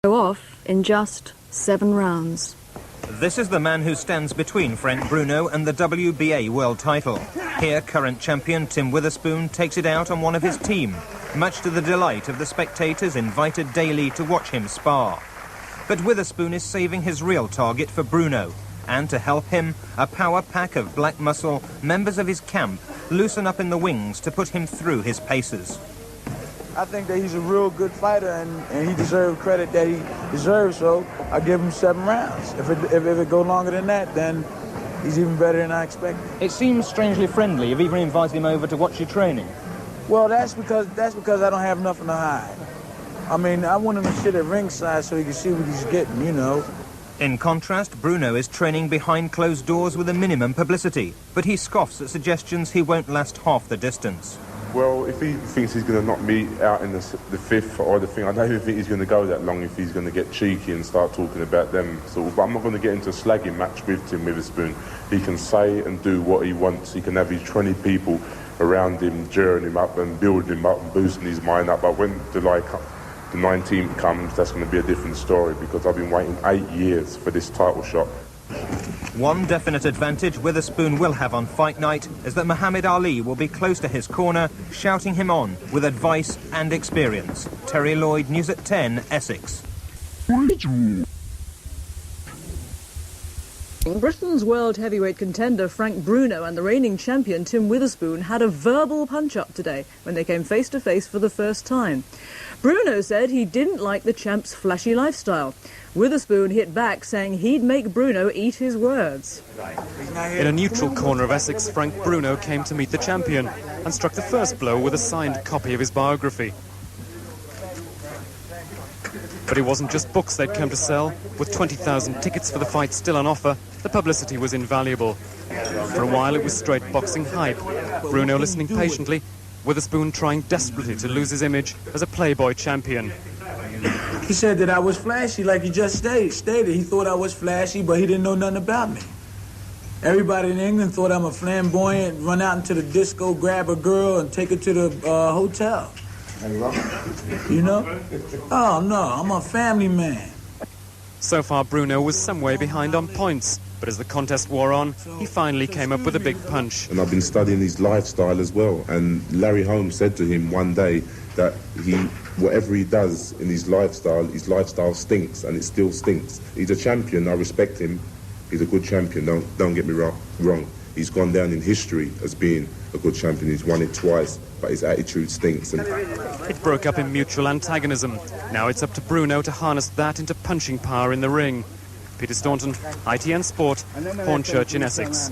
Go off in just 7 rounds. This is the man who stands between Frank Bruno and the WBA world title. Here, current champion Tim Witherspoon takes it out on one of his team, much to the delight of the spectators invited daily to watch him spar. But Witherspoon is saving his real target for Bruno, and to help him, a power pack of black muscle, members of his camp, loosen up in the wings to put him through his paces. I think that he's a real good fighter, and he deserves credit that he deserves, so I give him 7 rounds. If it go longer than that, then he's even better than I expected. It seems strangely friendly. You've even invited him over to watch your training. Well, that's because I don't have nothing to hide. I mean, I want him to sit at ringside so he can see what he's getting, you know. In contrast, Bruno is training behind closed doors with a minimum publicity, but he scoffs at suggestions he won't last half the distance. Well, if he thinks he's going to knock me out in the 5th or the thing, I don't even think he's going to go that long if he's going to get cheeky and start talking about them. But I'm not going to get into a slagging match with Tim Witherspoon. He can say and do what he wants. He can have his 20 people around him, cheering him up and building him up and boosting his mind up. But when the 19th comes, that's going to be a different story, because I've been waiting 8 years for this title shot. One definite advantage Witherspoon will have on fight night is that Muhammad Ali will be close to his corner, shouting him on with advice and experience. Terry Lloyd, News at 10, Essex. Britain's world heavyweight contender Frank Bruno and the reigning champion Tim Witherspoon had a verbal punch-up today when they came face-to-face for the first time. Bruno said he didn't like the champ's flashy lifestyle. Witherspoon hit back, saying he'd make Bruno eat his words. In a neutral corner of Essex, Frank Bruno came to meet the champion and struck the first blow with a signed copy of his biography. But it wasn't just books they'd come to sell. With 20,000 tickets for the fight still on offer, the publicity was invaluable. For a while it was straight boxing hype. Bruno listening patiently, Witherspoon trying desperately to lose his image as a playboy champion. He said that I was flashy, like he just stated. He thought I was flashy, but he didn't know nothing about me. Everybody in England thought I'm a flamboyant, run out into the disco, grab a girl, and take her to the hotel. You know? Oh, no, I'm a family man. So far, Bruno was some way behind on points, but as the contest wore on, he finally came up with a big punch. And I've been studying his lifestyle as well, and Larry Holmes said to him one day that whatever he does in his lifestyle stinks, and it still stinks. He's a champion, I respect him. He's a good champion, don't get me wrong. He's gone down in history as being a good champion. He's won it twice, but his attitude stinks. It broke up in mutual antagonism. Now it's up to Bruno to harness that into punching power in the ring. Peter Staunton, ITN Sport, Hornchurch in Essex.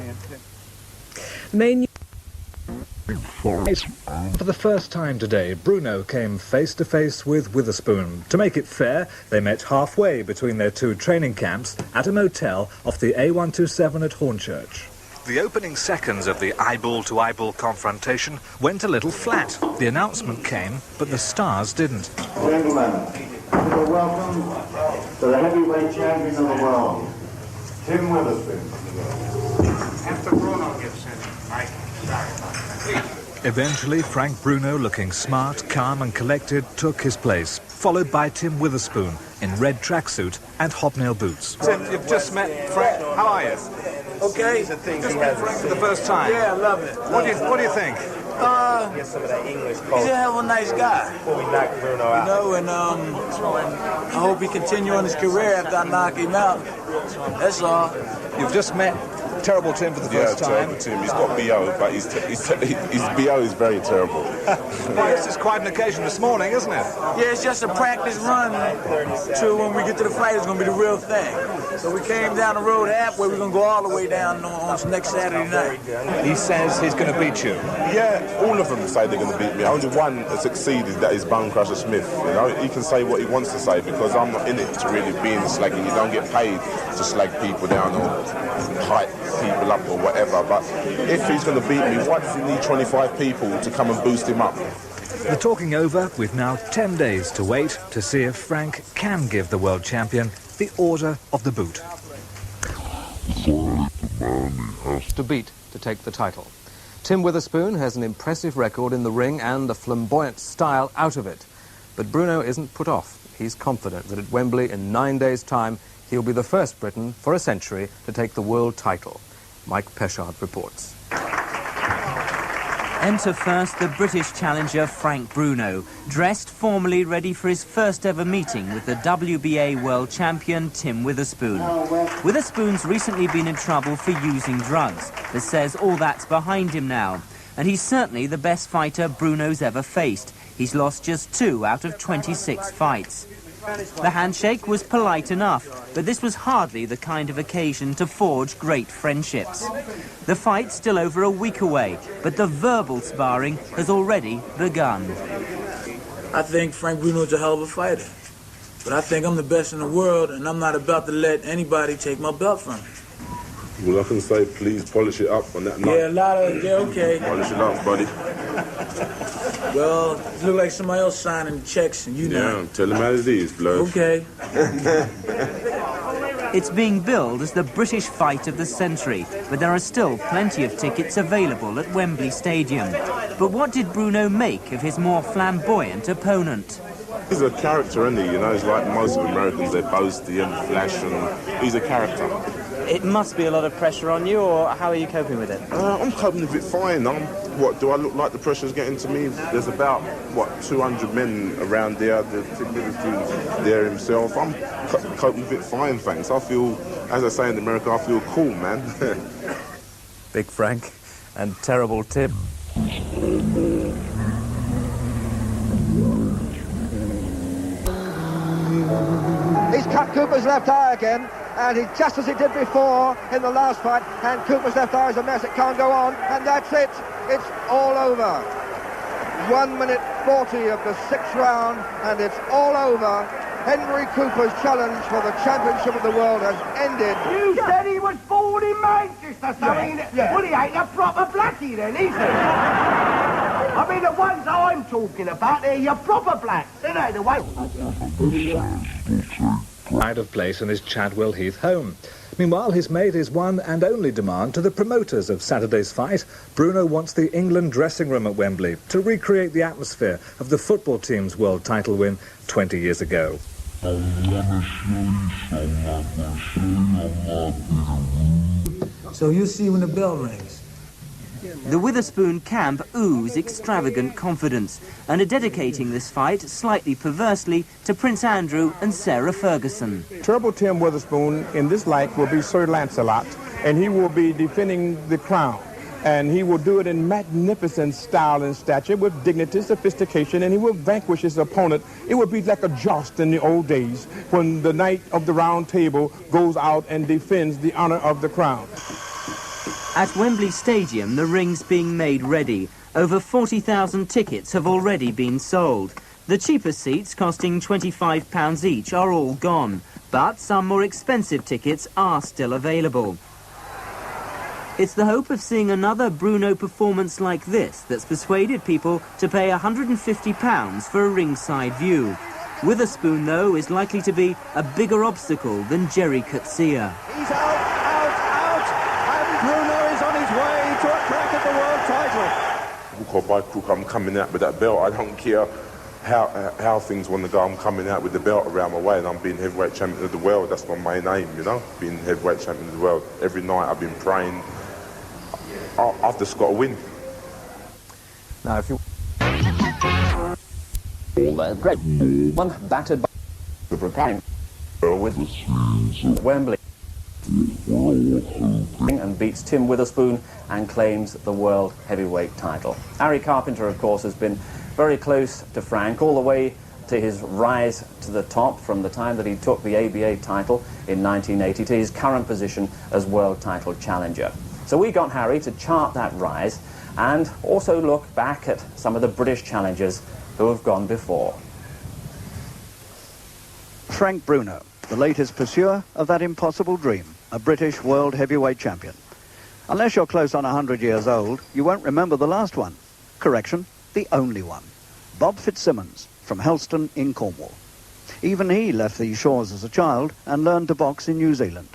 For the first time today, Bruno came face-to-face with Witherspoon. To make it fair, they met halfway between their 2 training camps at a motel off the A127 at Hornchurch. The opening seconds of the eyeball-to-eyeball confrontation went a little flat. The announcement came, but the stars didn't. Gentlemen, welcome to the heavyweight champion of the world, Tim Witherspoon. After Bruno gets in, Mike. Eventually, Frank Bruno, looking smart, calm and collected, took his place, followed by Tim Witherspoon in red tracksuit and hobnail boots. Tim, you've just met Frank. How are you? Okay? Just met Frank for the first time. Yeah, I love it. What do you think? He's a hell of a nice guy. Before we knock Bruno out. You know, and I hope he continue on his career after I knock him out. That's all. You've just met Terrible Tim for the first time. Terrible Tim. He's got BO, but his BO is very terrible. Well, this is quite an occasion this morning, isn't it? Yeah, it's just a practice run to when we get to the fight, it's going to be the real thing. So we came down the road halfway, we're going to go all the way down on next Saturday night. He says he's going to beat you. Yeah, all of them say they're going to beat me. Only one has succeeded, that is Bone Crusher Smith. You know, he can say what he wants to say, because I'm not in it to really be in the slagging. You don't get paid to slag people down or hype people up or whatever. But if he's going to beat me, why does he need 25 people to come and boost him up? The talking over, with now 10 days to wait to see if Frank can give the world champion the order of the boot. To beat to take the title. Tim Witherspoon has an impressive record in the ring and a flamboyant style out of it. But Bruno isn't put off. he's confident that at Wembley in 9 days' time, he'll be the first Briton for a century to take the world title. Mike Peshard reports. Enter first the British challenger Frank Bruno, dressed formally ready for his first ever meeting with the WBA world champion Tim Witherspoon. Witherspoon's recently been in trouble for using drugs, but says all that's behind him now. And he's certainly the best fighter Bruno's ever faced. He's lost just 2 out of 26 fights. The handshake was polite enough, but this was hardly the kind of occasion to forge great friendships. The fight's still over a week away, but the verbal sparring has already begun. I think Frank Bruno's a hell of a fighter, but I think I'm the best in the world, and I'm not about to let anybody take my belt from me. Well, I can say, please polish it up on that night. Yeah, okay. Polish it up, buddy. Well, it look like somebody else signing checks, and you know. Yeah, tell them how it is, blood. Okay. It's being billed as the British fight of the century, but there are still plenty of tickets available at Wembley Stadium. But what did Bruno make of his more flamboyant opponent? He's a character, isn't he? You know, he's like most of Americans, they boasty and flash, and he's a character. It must be a lot of pressure on you, or how are you coping with it? I'm coping with it fine. What, do I look like the pressure's getting to me? There's about, 200 men around there. Tim Witherspoon's there himself. I'm coping with it fine, thanks. I feel, as I say in America, I feel cool, man. Big Frank and terrible Tim. He's cut Cooper's left eye again, and he, just as he did before in the last fight, and Cooper's left eye is a mess, it can't go on, and that's it. It's all over. 1 minute 40 of the 6th round, and it's all over. Henry Cooper's challenge for the championship of the world has ended. You said he was born in Manchester, so well, he ain't a proper blackie then, is he? I mean, the ones I'm talking about, they're your proper blacks, aren't they? The ones... Pride of place in his Chadwell Heath home. Meanwhile, he's made his one and only demand to the promoters of Saturday's fight. Bruno wants the England dressing room at Wembley to recreate the atmosphere of the football team's world title win 20 years ago. So you'll see when the bell rings. The Witherspoon camp ooze extravagant confidence and are dedicating this fight, slightly perversely, to Prince Andrew and Sarah Ferguson. Terrible Tim Witherspoon in this light will be Sir Lancelot, and he will be defending the crown. And he will do it in magnificent style and stature with dignity, sophistication, and he will vanquish his opponent. It will be like a joust in the old days when the knight of the round table goes out and defends the honor of the crown. At Wembley Stadium, the ring's being made ready. Over 40,000 tickets have already been sold. The cheaper seats, costing £25 each, are all gone, but some more expensive tickets are still available. It's the hope of seeing another Bruno performance like this that's persuaded people to pay £150 for a ringside view. Witherspoon, though, is likely to be a bigger obstacle than Jerry Coetzee. He's out, and Bruno is on his way to a crack at the world title. Hook or by crook, I'm coming out with that belt. I don't care how things want to go. I'm coming out with the belt around my way, and I'm being heavyweight champion of the world. That's my main aim, you know, being heavyweight champion of the world. Every night I've been praying. I've just got to win. Now, if you... Great. One battered by the preparing with Wembley and beats Tim Witherspoon and claims the world heavyweight title. Harry Carpenter, of course, has been very close to Frank all the way to his rise to the top from the time that he took the ABA title in 1980 to his current position as world title challenger. So we got Harry to chart that rise and also look back at some of the British challengers who have gone before. Frank Bruno, the latest pursuer of that impossible dream, a British world heavyweight champion. Unless you're close on 100 years old, you won't remember the last one. Correction, the only one. Bob Fitzsimmons from Helston in Cornwall. Even he left these shores as a child and learned to box in New Zealand.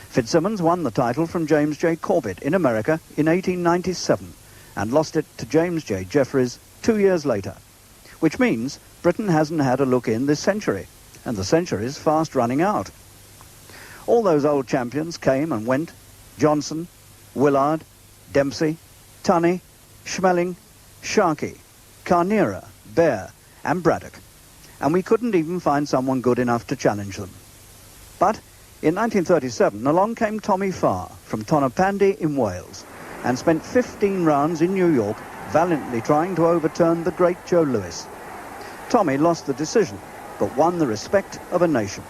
Fitzsimmons won the title from James J. Corbett in America in 1897 and lost it to James J. Jeffries 2 years later, which means Britain hasn't had a look in this century. and the century's fast running out. All those old champions came and went: Johnson, Willard, Dempsey, Tunney, Schmeling, Sharkey, Carnera, Bear and Braddock, and we couldn't even find someone good enough to challenge them. But in 1937, along came Tommy Farr from Tonypandy in Wales and spent 15 rounds in New York valiantly trying to overturn the great Joe Louis. Tommy lost the decision, but won the respect of a nation.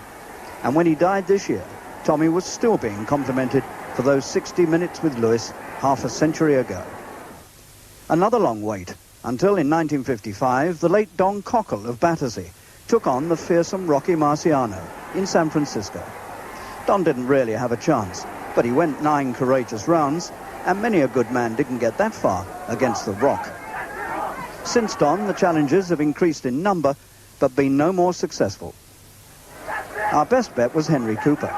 And when he died this year, Tommy was still being complimented for those 60 minutes with Louis half a century ago. Another long wait, until in 1955, the late Don Cockle of Battersea took on the fearsome Rocky Marciano in San Francisco. Don didn't really have a chance, but he went 9 courageous rounds, and many a good man didn't get that far against the Rock. Since Don, the challenges have increased in number, but been no more successful. Our best bet was Henry Cooper.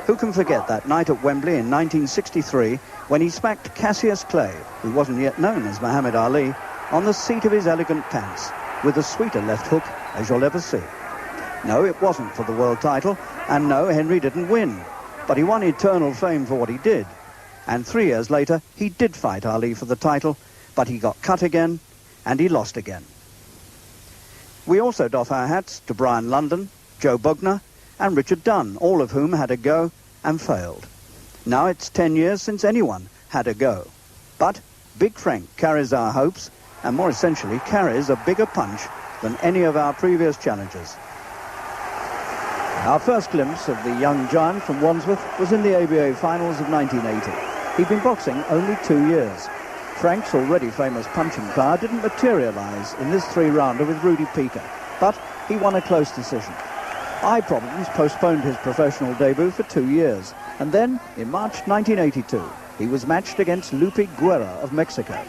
Who can forget that night at Wembley in 1963 when he smacked Cassius Clay, who wasn't yet known as Muhammad Ali, on the seat of his elegant pants, with a sweeter left hook as you'll ever see. No, it wasn't for the world title, and no, Henry didn't win, but he won eternal fame for what he did. And 3 years later, he did fight Ali for the title, but he got cut again, and he lost again. We also doff our hats to Brian London, Joe Bugner, and Richard Dunn, all of whom had a go and failed. Now it's 10 years since anyone had a go. But Big Frank carries our hopes, and more essentially carries a bigger punch than any of our previous challengers. Our first glimpse of the young giant from Wandsworth was in the ABA finals of 1980. He'd been boxing only 2 years. Frank's already famous punching power didn't materialise in this 3-rounder with Rudy Pica, but he won a close decision. Eye problems postponed his professional debut for 2 years, and then, in March 1982, he was matched against Lupe Guerra of Mexico,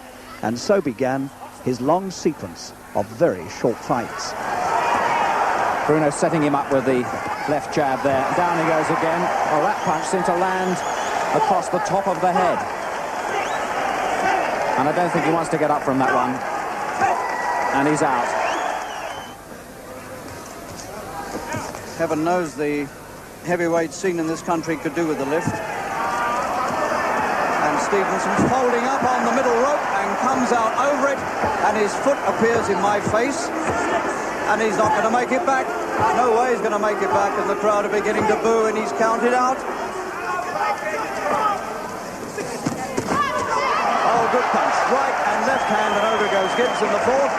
and so began his long sequence of very short fights. Bruno setting him up with the left jab there. Down he goes again. Oh, that punch seemed to land across the top of the head. And I don't think he wants to get up from that one. And he's out. Heaven knows the heavyweight scene in this country could do with the lift. And Stevenson's folding up on the middle rope and comes out over it, and his foot appears in my face, and he's not going to make it back. No way he's going to make it back, and the crowd are beginning to boo, and he's counted out. Oh, good punch. Right and left hand, and over goes Gibbs in the fourth.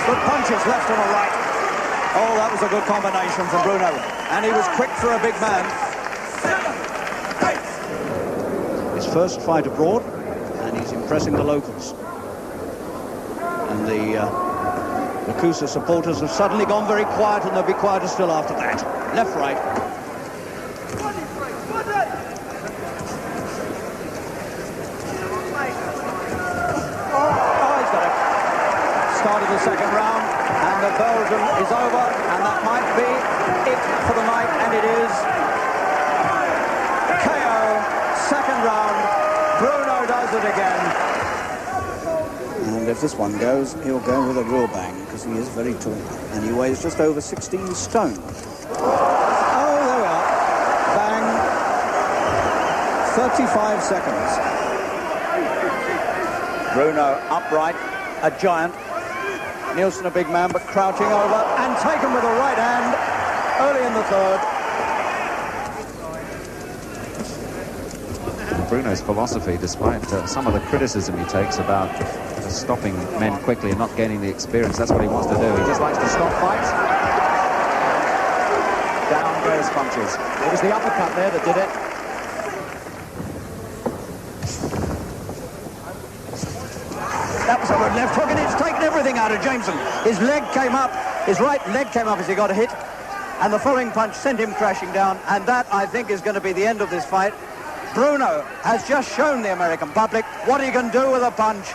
Good punches left and a right. Oh, that was a good combination from Bruno. And he was quick for a big man. His first fight abroad, and he's impressing the locals. And the Makusa supporters have suddenly gone very quiet, and they'll be quieter still after that. Left, right. Oh, he's got it. Start of the second round, and the Belgian is over, and that might be it for the night, and it is. KO, second round. Bruno does it again. And if this one goes, he'll go with a real bang, because he is very tall, and he weighs just over 16 stone. Oh, there we are. Bang. 35 seconds. Bruno upright, a giant. Nielsen a big man, but crouching over, and taken with a right hand early in the third. Bruno's philosophy, despite some of the criticism he takes about stopping men quickly and not gaining the experience, that's what he wants to do. He just likes to stop fights. Down goes punches. It was the uppercut there that did it. That was a good left hook, and it's taken everything out of Jameson. His leg came up, his right leg came up as he got a hit, and the following punch sent him crashing down, and that, I think, is going to be the end of this fight. Bruno has just shown the American public what he can do with a punch.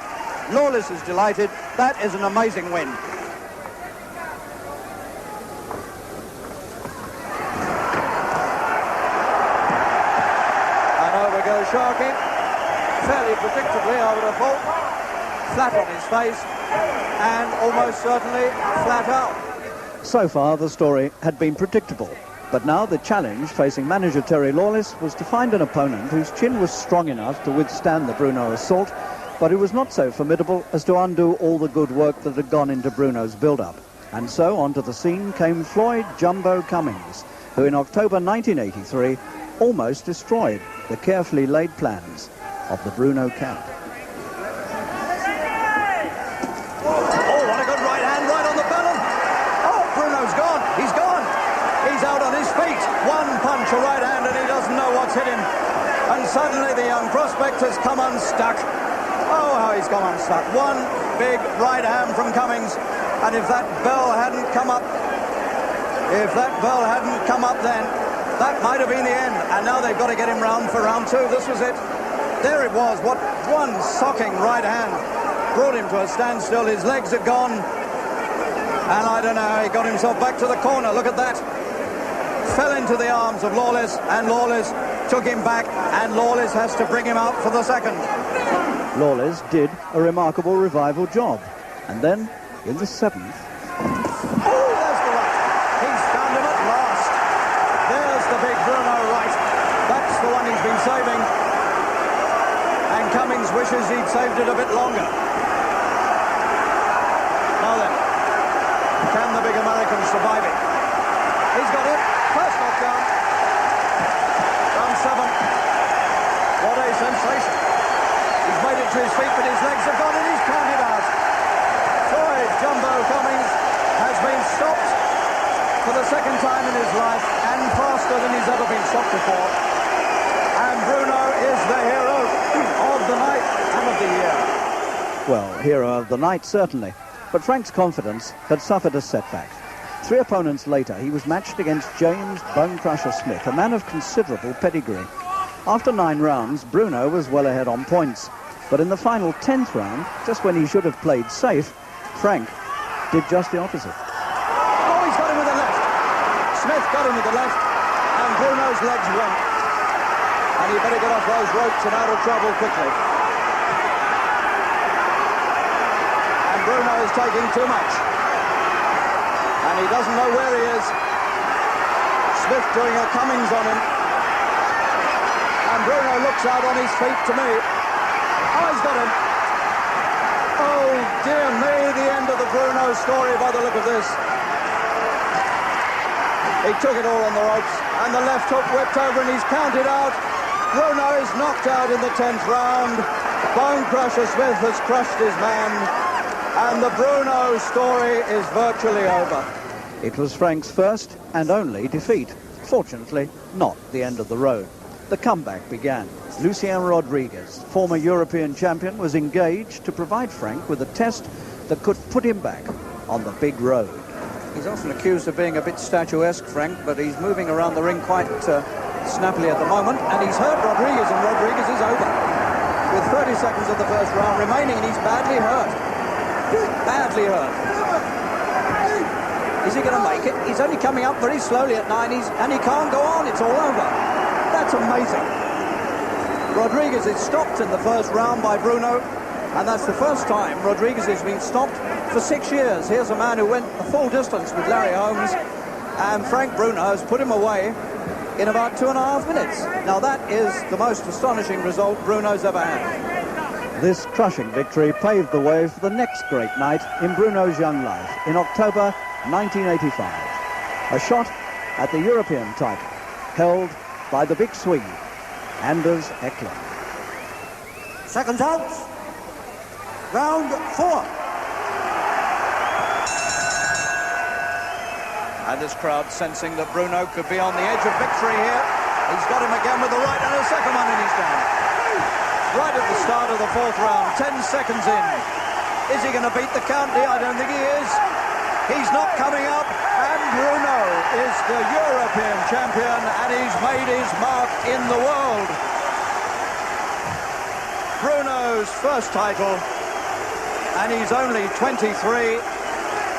Lawless is delighted. That is an amazing win. And over goes Sharkey. fairly predictably, I would have thought, flat on his face, and almost certainly flat out. So far, the story had been predictable. But now the challenge facing manager Terry Lawless was to find an opponent whose chin was strong enough to withstand the Bruno assault, but who was not so formidable as to undo all the good work that had gone into Bruno's build-up. And so onto the scene came Floyd Jumbo Cummings, who in October 1983 almost destroyed the carefully laid plans of the Bruno camp. Oh, what a good right hand, right on the bellum. Oh, Bruno's gone. He's gone. He's out on his feet. One punch, a right hand, and he doesn't know what's hit him. And suddenly the young prospect has come unstuck. Oh, how he's come unstuck. One big right hand from Cummings. And if that bell hadn't come up, then that might have been the end. And now they've got to get him round for round two. This was it. There it was. What one socking right hand brought him to a standstill. His legs had gone. And I don't know how he got himself back to the corner. Look at that. Fell into the arms of Lawless, and Lawless took him back, and Lawless has to bring him out for the second. Lawless did a remarkable revival job. And then, in the seventh... Oh, there's the right. He's found him at last. There's the big Bruno right. That's the one he's been saving. And Cummings wishes he'd saved it a bit longer. Now then, can the big American survive it? He's got it. First knockdown. Round 7. What a sensation. He's made it to his feet, but his legs have gone and he's counted out. Floyd Jumbo Cummings has been stopped for the second time in his life, and faster than he's ever been stopped before. And Bruno is the hero of the night and of the year. Well, hero of the night, certainly. But Frank's confidence had suffered a setback. 3 opponents later, he was matched against James Bone Crusher Smith, a man of considerable pedigree. After 9 rounds, Bruno was well ahead on points. But in the final 10th round, just when he should have played safe, Frank did just the opposite. Oh, he's got him with the left. Smith got him with the left, and Bruno's legs went. And you better get off those ropes and out of trouble quickly. And Bruno is taking too much. And he doesn't know where he is. Smith doing a Cummings on him. And Bruno looks out on his feet to me. Oh, he's got him. Oh, dear me, the end of the Bruno story by the look of this. He took it all on the ropes, and the left hook whipped over, and he's counted out. Bruno is knocked out in the 10th round. Bone Crusher Smith has crushed his man, and the Bruno story is virtually over. It was Frank's first and only defeat. Fortunately, not the end of the road. The comeback began. Lucien Rodriguez, former European champion, was engaged to provide Frank with a test that could put him back on the big road. He's often accused of being a bit statuesque, Frank, but he's moving around the ring quite snappily at the moment, and he's hurt Rodriguez, and Rodriguez is over. With 30 seconds of the first round remaining, and he's badly hurt. Badly hurt. Is he going to make it? He's only coming up very slowly at 9, and he can't go on. It's all over. That's amazing. Rodriguez is stopped in the first round by Bruno, and that's the first time Rodriguez has been stopped for 6 years. Here's a man who went the full distance with Larry Holmes, and Frank Bruno has put him away in about 2.5 minutes. Now that is the most astonishing result Bruno's ever had. This crushing victory paved the way for the next great night in Bruno's young life in October 1985. A shot at the European title held by the big Swede, Anders Eklund. Seconds out. Round 4. And this crowd sensing that Bruno could be on the edge of victory here. He's got him again with the right, and a second one, and he's down. Right at the start of the 4th round, 10 seconds in. Is he going to beat the count here? I don't think he is. He's not coming up, and Bruno is the European champion, and he's made his mark in the world. Bruno's first title, and he's only 23,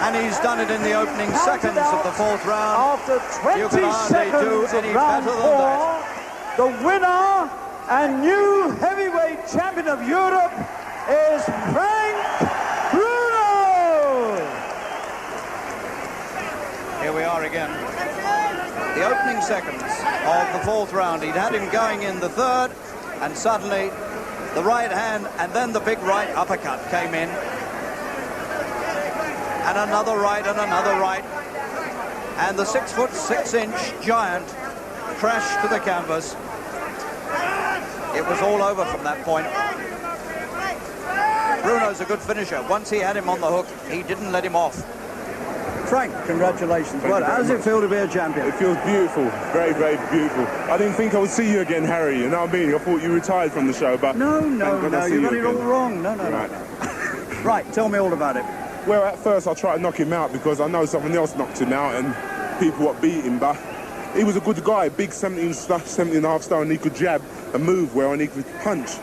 and he's done it in the opening seconds of the 4th round. After 20 seconds of round 4, the winner and new heavyweight champion of Europe is Frank Bruno! Here we are again. The opening seconds of the fourth round. He'd had him going in the third, and suddenly the right hand and then the big right uppercut came in. And another right and another right. And the 6'6" giant crashed to the canvas. It was all over from that point. Bruno's a good finisher. Once he had him on the hook, he didn't let him off. Frank, congratulations. Well, how does it feel to be a champion? It feels beautiful, very, very beautiful. I didn't think I would see you again, Harry, you know what I mean? I thought you retired from the show, but... No, you got it all wrong. No. Right, tell me all about it. Well, at first I tried to knock him out because I know someone else knocked him out and people what beat him, but he was a good guy, big 17.5 stone, he could jab and move well and he could punch.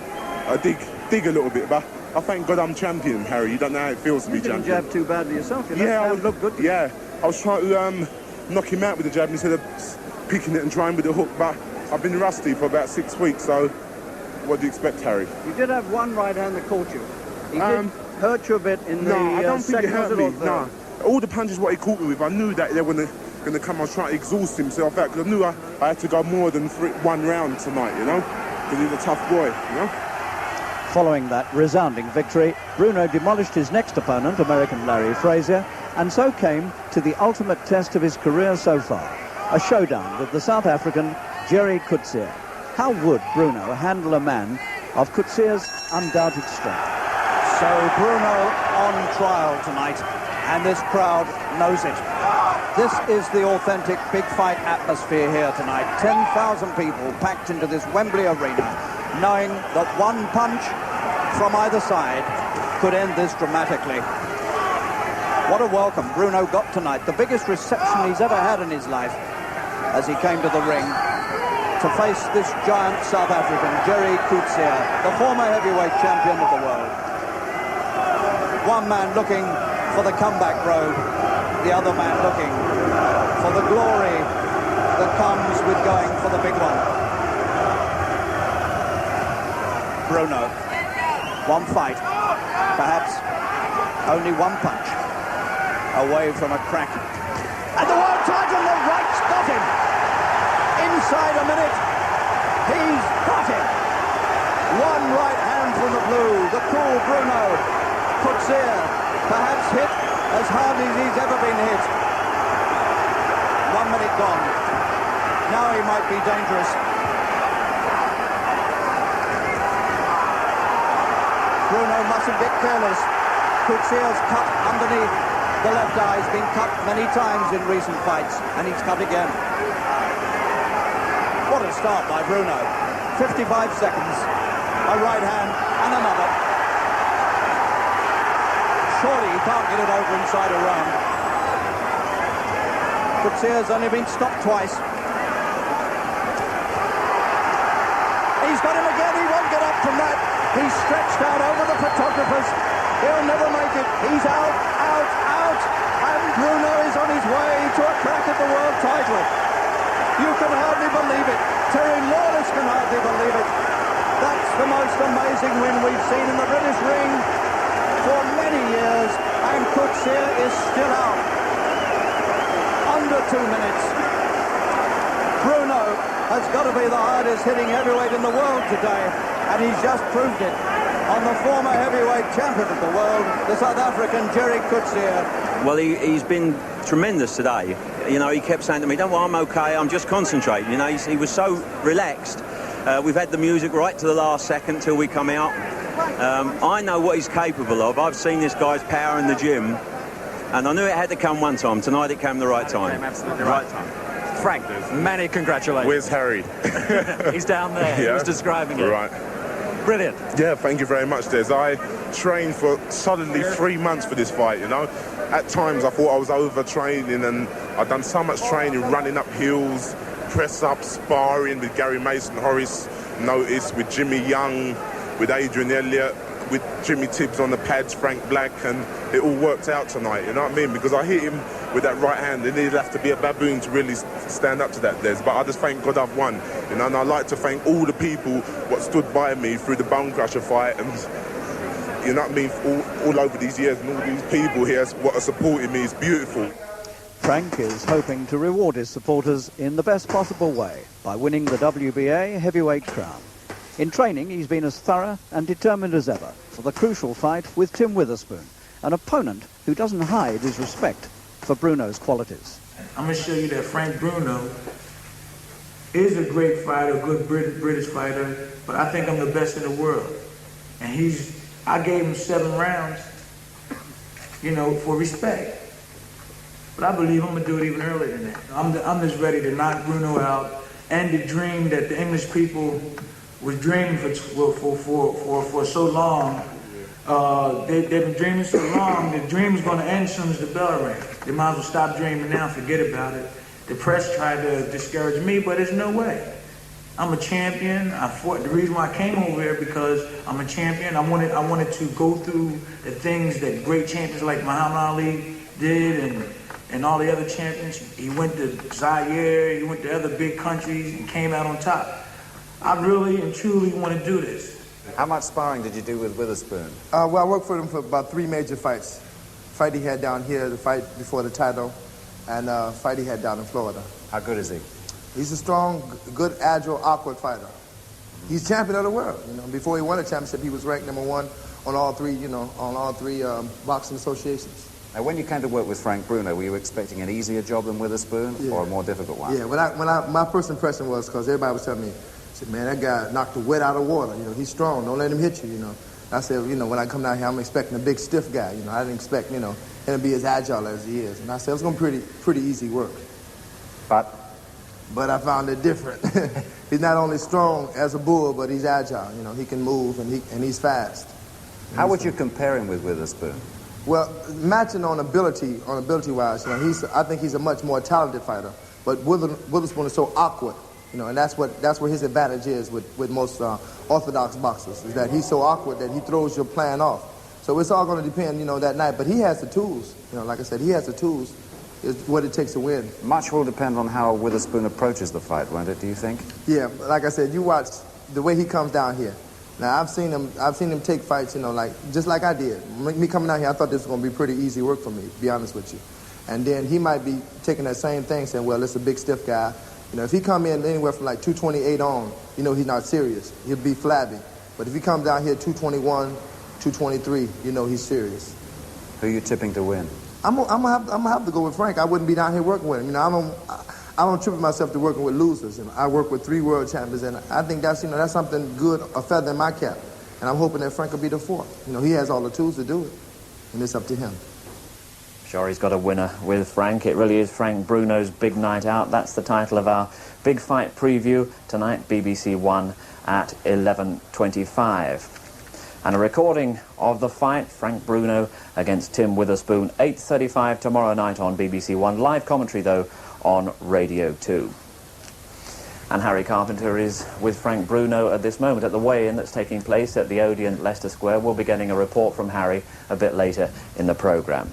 I dig a little bit, but I thank God I'm champion, Harry. You don't know how it feels to be champion. You didn't jab too badly yourself. I looked good. I was trying to knock him out with the jab instead of picking it and trying with the hook, but I've been rusty for about 6 weeks, so what do you expect, Harry? You did have one right hand that caught you. He did hurt you a bit in the I don't think second. It hurt me. No, all the punches what he caught me with, I knew that they were going to come. I was trying to exhaust himself out because I knew I had to go more than one round tonight, you know, because he's a tough boy, you know. Following that resounding victory, Bruno demolished his next opponent, American Larry Frazier, and so came to the ultimate test of his career so far, a showdown with the South African Jerry Coetzee. How would Bruno handle a man of Coetzee's undoubted strength? So Bruno on trial tonight, and this crowd knows it. This is the authentic big fight atmosphere here tonight. 10,000 people packed into this Wembley arena, knowing that one punch from either side could end this dramatically. What a welcome Bruno got tonight. The biggest reception he's ever had in his life as he came to the ring to face this giant South African, Jerry Coetzee, the former heavyweight champion of the world. One man looking for the comeback road, the other man looking for the glory that comes with going for the big one. Bruno, one fight, perhaps only one punch away from a crack. And the world title, the right's got him. Inside a minute, he's got him. One right hand from the blue, the cool Bruno. Coetzee, perhaps hit as hard as he's ever been hit. 1 minute gone. Now he might be dangerous. Bruno mustn't get careless. Coetzee's cut underneath the left eye. He's been cut many times in recent fights, and he's cut again. What a start by Bruno. 55 seconds. A right hand and another. Surely he can't get it over inside a round. Coetzee's only been stopped twice. He's got him again. He won't get up from that. He's stretched out over the photographers. He'll never make it. He's out. And Bruno is on his way to a crack at the world title. You can hardly believe it. Terry Lawless can hardly believe it. That's the most amazing win we've seen in the British ring for many years, and Coetzee is still out. Under 2 minutes. Bruno has got to be the hardest hitting heavyweight in the world today, and he's just proved it on the former heavyweight champion of the world, the South African Jerry Coetzee. Well, he's been tremendous today. You know, he kept saying to me, "Don't worry, I'm okay, I'm just concentrating." You know, he was so relaxed. We've had the music right to the last second till we come out. I know what he's capable of. I've seen this guy's power in the gym, and I knew it had to come one time. Tonight it came the right time. It came absolutely the right time. Frank, many congratulations. Where's Harry? He's down there. Yeah. He was describing it. Right. Brilliant. Yeah, thank you very much, Des. I trained for solidly 3 months for this fight, you know. At times I thought I was overtraining, and I'd done so much training, running up hills, press-ups, sparring with Gary Mason, Horace Notice, with Jimmy Young, with Adrian Elliott, with Jimmy Tibbs on the pads, Frank Black, and it all worked out tonight, you know what I mean? Because I hit him with that right hand. Then he'd have to be a baboon to really stand up to that, Des. But I just thank God I've won. You know, and I'd like to thank all the people what stood by me through the Bone Crusher fight, and you know what I mean, all over these years, and all these people here what are supporting me is beautiful. Frank is hoping to reward his supporters in the best possible way by winning the WBA Heavyweight crown. In training, he's been as thorough and determined as ever for the crucial fight with Tim Witherspoon, an opponent who doesn't hide his respect for Bruno's qualities. I'm going to show you that Frank Bruno is a great fighter, a good British fighter, but I think I'm the best in the world. And I gave him 7 rounds, you know, for respect. But I believe I'm going to do it even earlier than that. I'm just ready to knock Bruno out, and the dream that the English people was dreaming for so long. They've been dreaming so long, the dream's going to end as soon as the bell rings. They might as well stop dreaming now, forget about it. The press tried to discourage me, but there's no way. I'm a champion. I fought. The reason why I came over here because I'm a champion. I wanted to go through the things that great champions like Muhammad Ali did, and all the other champions. He went to Zaire, he went to other big countries and came out on top. I really and truly want to do this. How much sparring did you do with Witherspoon? Well, I worked for him for about 3 major fights. Fight he had down here, the fight before the title, and fight he had down in Florida. How good is he? He's a strong, good, agile, awkward fighter. He's champion of the world. You know, before he won a championship, he was ranked #1 on all three boxing associations. Now, when you came to work with Frank Bruno, were you expecting an easier job than Witherspoon or a more difficult one? Yeah, my first impression was, because everybody was telling me, said, man, that guy knocked the wet out of water. You know, he's strong. Don't let him hit you, you know. I said, you know, when I come down here, I'm expecting a big, stiff guy. You know, I didn't expect, you know, him to be as agile as he is. And I said, it's going to be pretty easy work. But I found it different. He's not only strong as a bull, but he's agile. You know, he can move and he's fast. How would you compare him with Witherspoon? Well, matching on ability-wise, you know, I think he's a much more talented fighter. But Witherspoon is so awkward, you know, and that's where his advantage is with most orthodox boxers, is that he's so awkward that he throws your plan off. So it's all going to depend, you know, that night. But he has the tools. You know, like I said, he has the tools. Is what it takes to win. Much will depend on how Witherspoon approaches the fight, won't it, do you think? Yeah, like I said, you watch the way he comes down here. Now, I've seen him take fights, you know, just like I did. Me coming out here, I thought this was going to be pretty easy work for me, to be honest with you. And then he might be taking that same thing, saying, well, it's a big, stiff guy. You know, if he come in anywhere from like 228 on, you know he's not serious. He'll be flabby. But if he comes down here 221, 223, you know he's serious. Who are you tipping to win? I'm gonna have to go with Frank. I wouldn't be down here working with him. You know, I don't trip myself to working with losers. You know, I work with 3 world champions, and I think that's something good, a feather in my cap. And I'm hoping that Frank will be the 4th. You know, he has all the tools to do it, and it's up to him. Sure, he's got a winner with Frank. It really is Frank Bruno's big night out. That's the title of our big fight preview tonight, BBC One at 11:25. And a recording of the fight, Frank Bruno against Tim Witherspoon, 8:35 tomorrow night on BBC One. Live commentary, though, on Radio 2. And Harry Carpenter is with Frank Bruno at this moment at the weigh-in that's taking place at the Odeon, Leicester Square. We'll be getting a report from Harry a bit later in the programme.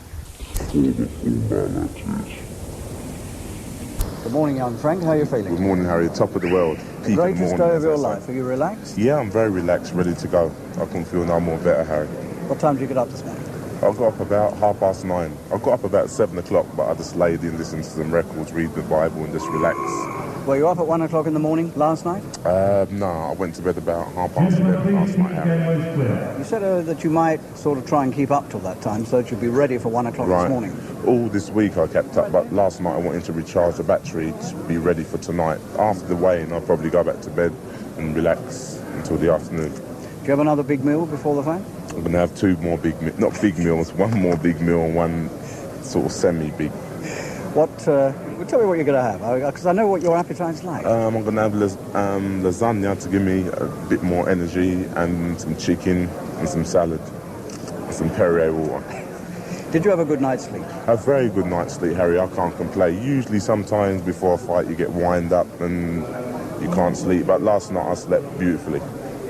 Good morning, young Frank. How are you feeling? Good morning, Harry. Top of the world. The greatest day of your life. Are you relaxed? Yeah, I'm very relaxed, ready to go. I can feel no more better, Harry. What time did you get up this morning? I got up about 9:30. I got up about 7 o'clock, but I just laid in, listened to some records, read the Bible, and just relax. Were you up at 1 o'clock in the morning last night? No, I went to bed about 11:30 last night, Harry. You said that you might sort of try and keep up till that time, so that you'd be ready for 1 o'clock this morning. All this week I kept up, but last night I wanted to recharge the battery to be ready for tonight. After the weigh-in, I'll probably go back to bed and relax until the afternoon. Do you have another big meal before the fight? I'm going to have 2 more not big meals, 1 more big meal and 1 sort of semi-big. Tell me what you're going to have, because I know what your appetite's like. I'm going to have lasagna to give me a bit more energy, and some chicken and some salad and some Perrier water. Did you have a good night's sleep? A very good night's sleep, Harry. I can't complain. Usually sometimes before a fight you get wind up and you can't sleep, but last night I slept beautifully.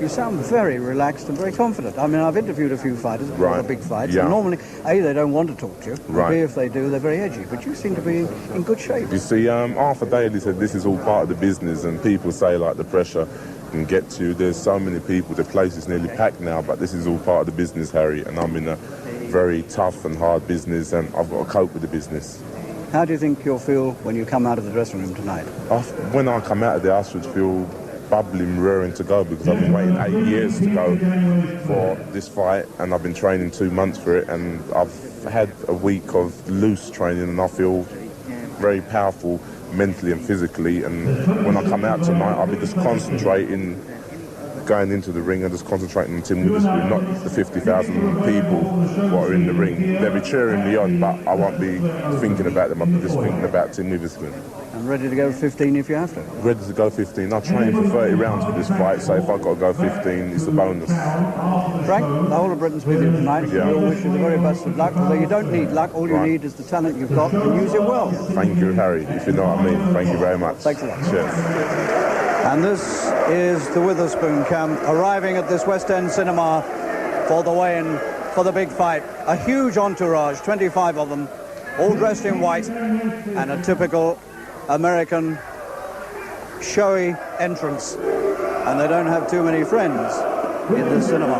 you sound very relaxed and very confident. I mean, I've interviewed a few fighters before the big fights, and normally, A, they don't want to talk to you, and B, if they do, they're very edgy. But you seem to be in good shape. You see, Arthur Daly said this is all part of the business, and people say, like, the pressure can get to you. There's so many people, the place is nearly packed now, but this is all part of the business, Harry, and I'm in a very tough and hard business, and I've got to cope with the business. How do you think you'll feel when you come out of the dressing room tonight? When I come out of there, I should feel bubbling, raring to go, because I've been waiting 8 years to go for this fight, and I've been training 2 months for it, and I've had a week of loose training, and I feel very powerful mentally and physically, and when I come out tonight, I'll be just concentrating, going into the ring and just concentrating on Tim Witherspoon, not the 50,000 people who are in the ring. They'll be cheering me on, but I won't be thinking about them. I'll be just thinking about Tim Witherspoon. And ready to go 15 if you have to? Ready to go 15. I trained for 30 rounds for this fight, so if I've got to go 15, it's a bonus. Frank, the whole of Britain's with you tonight. Yeah. We all wish you the very best of luck, although you don't need luck. All you need is the talent you've got, and use it well. Thank you, Harry, if you know what I mean. Thank you very much. Thanks a lot. Cheers. And this is the Witherspoon camp arriving at this West End cinema for the weigh-in for the big fight. A huge entourage, 25 of them, all dressed in white, and a typical American showy entrance. And they don't have too many friends in this cinema.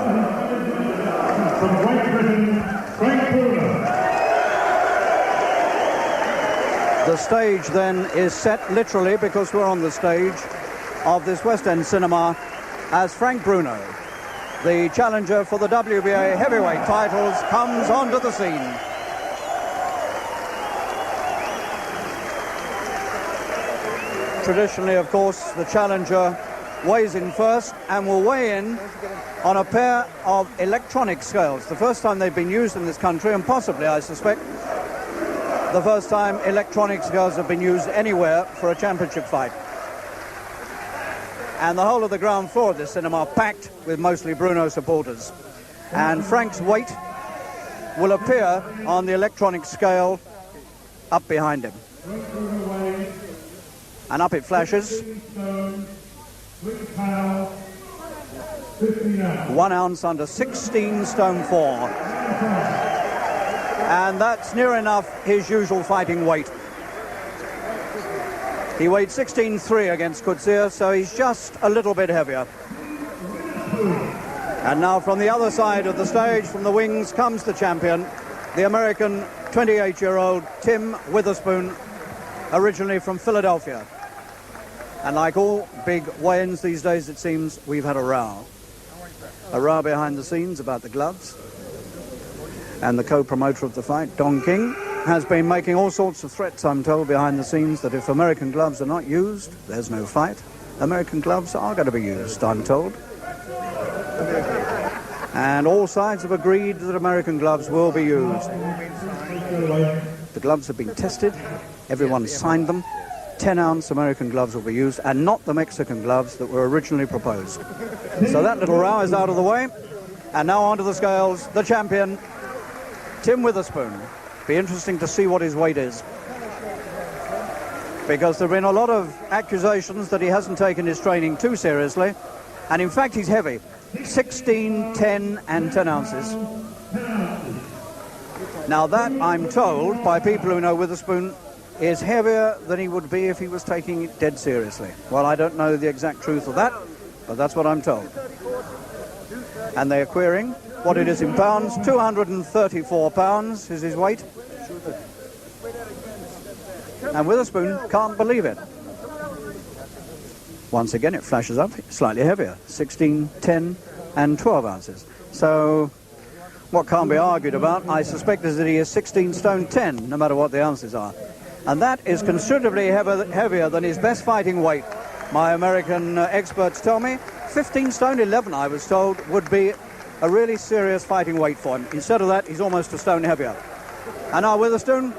The stage then is set literally, because we're on the stage of this West End cinema, as Frank Bruno, the challenger for the WBA Heavyweight titles, comes onto the scene. Traditionally, of course, the challenger weighs in first and will weigh in on a pair of electronic scales. The first time they've been used in this country, and possibly, I suspect, the first time electronic scales have been used anywhere for a championship fight. And the whole of the ground floor of this cinema packed with mostly Bruno supporters. And Frank's weight will appear on the electronic scale up behind him. And up it flashes. 1 ounce under 16 stone 4. And that's near enough his usual fighting weight. He weighed 16.3 against Coetzee, so he's just a little bit heavier. And now from the other side of the stage, from the wings, comes the champion, the American 28-year-old Tim Witherspoon, originally from Philadelphia. And like all big weigh-ins these days, it seems, we've had a row. A row behind the scenes about the gloves. And the co-promoter of the fight, Don King, has been making all sorts of threats, I'm told, behind the scenes, that if American gloves are not used, there's no fight. American gloves are going to be used, I'm told. And all sides have agreed that American gloves will be used. The gloves have been tested. Everyone signed them. 10-ounce American gloves will be used, and not the Mexican gloves that were originally proposed. So that little row is out of the way. And now onto the scales, the champion, Tim Witherspoon. Be interesting to see what his weight is, because there have been a lot of accusations that he hasn't taken his training too seriously, and in fact he's heavy. 16, 10 and 10 ounces. Now that, I'm told, by people who know Witherspoon, is heavier than he would be if he was taking it dead seriously. Well, I don't know the exact truth of that, but that's what I'm told. And they're querying what it is in pounds. 234 pounds is his weight. And Witherspoon can't believe it. Once again, it flashes up, slightly heavier, 16, 10 and 12 ounces. So what can't be argued about, I suspect, is that he is 16 stone 10, no matter what the ounces are. And that is considerably heavier than his best fighting weight. My American experts tell me 15 stone 11, I was told, would be a really serious fighting weight for him. Instead of that, he's almost a stone heavier. And now Witherspoon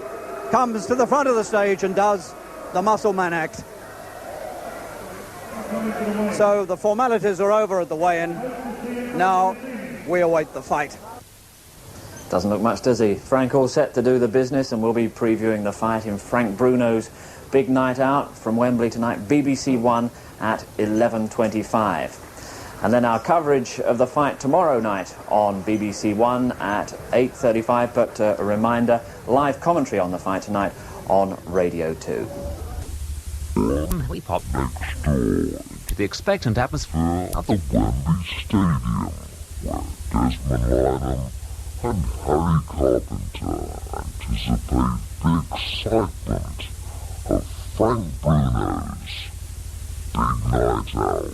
comes to the front of the stage and does the muscle man act. So the formalities are over at the weigh-in. Now we await the fight. Doesn't look much, does he? Frank all set to do the business, and we'll be previewing the fight in Frank Bruno's big night out from Wembley tonight, BBC One at 11:25. And then our coverage of the fight tomorrow night on BBC One at 8:35. But a reminder, live commentary on the fight tonight on Radio 2. We pop next door to the expectant atmosphere at the Wembley Stadium, where Desmond Lynam and Harry Carpenter anticipate the excitement of Frank Bruno's big night out.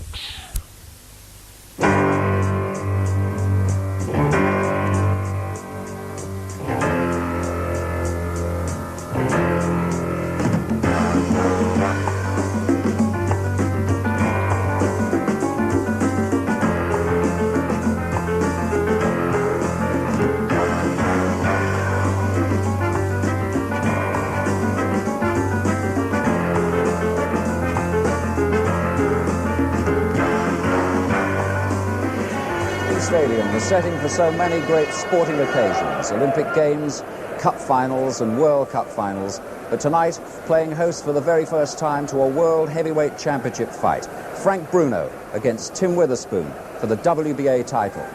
Stadium, the setting for so many great sporting occasions, Olympic Games, Cup finals and World Cup finals, but tonight playing host for the very first time to a World Heavyweight Championship fight. Frank Bruno against Tim Witherspoon for the WBA title.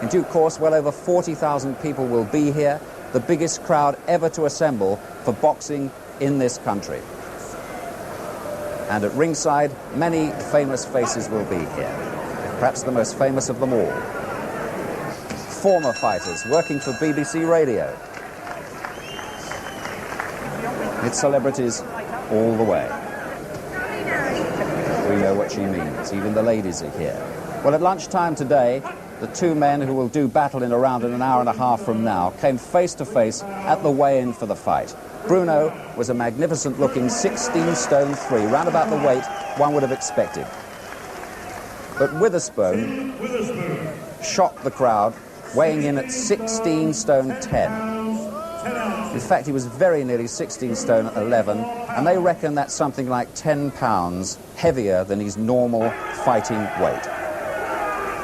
In due course, well over 40,000 people will be here, the biggest crowd ever to assemble for boxing in this country. And at ringside, many famous faces will be here, perhaps the most famous of them all. Former fighters working for BBC Radio. It's celebrities all the way. We know what she means. Even the ladies are here. Well, at lunchtime today, the two men who will do battle in around an hour and a half from now came face to face at the weigh-in for the fight. Bruno was a magnificent-looking 16 stone 3, round about the weight one would have expected. But Witherspoon shocked the crowd, weighing in at 16 stone 10. In fact, he was very nearly 16 stone 11, and they reckon that's something like 10 pounds heavier than his normal fighting weight.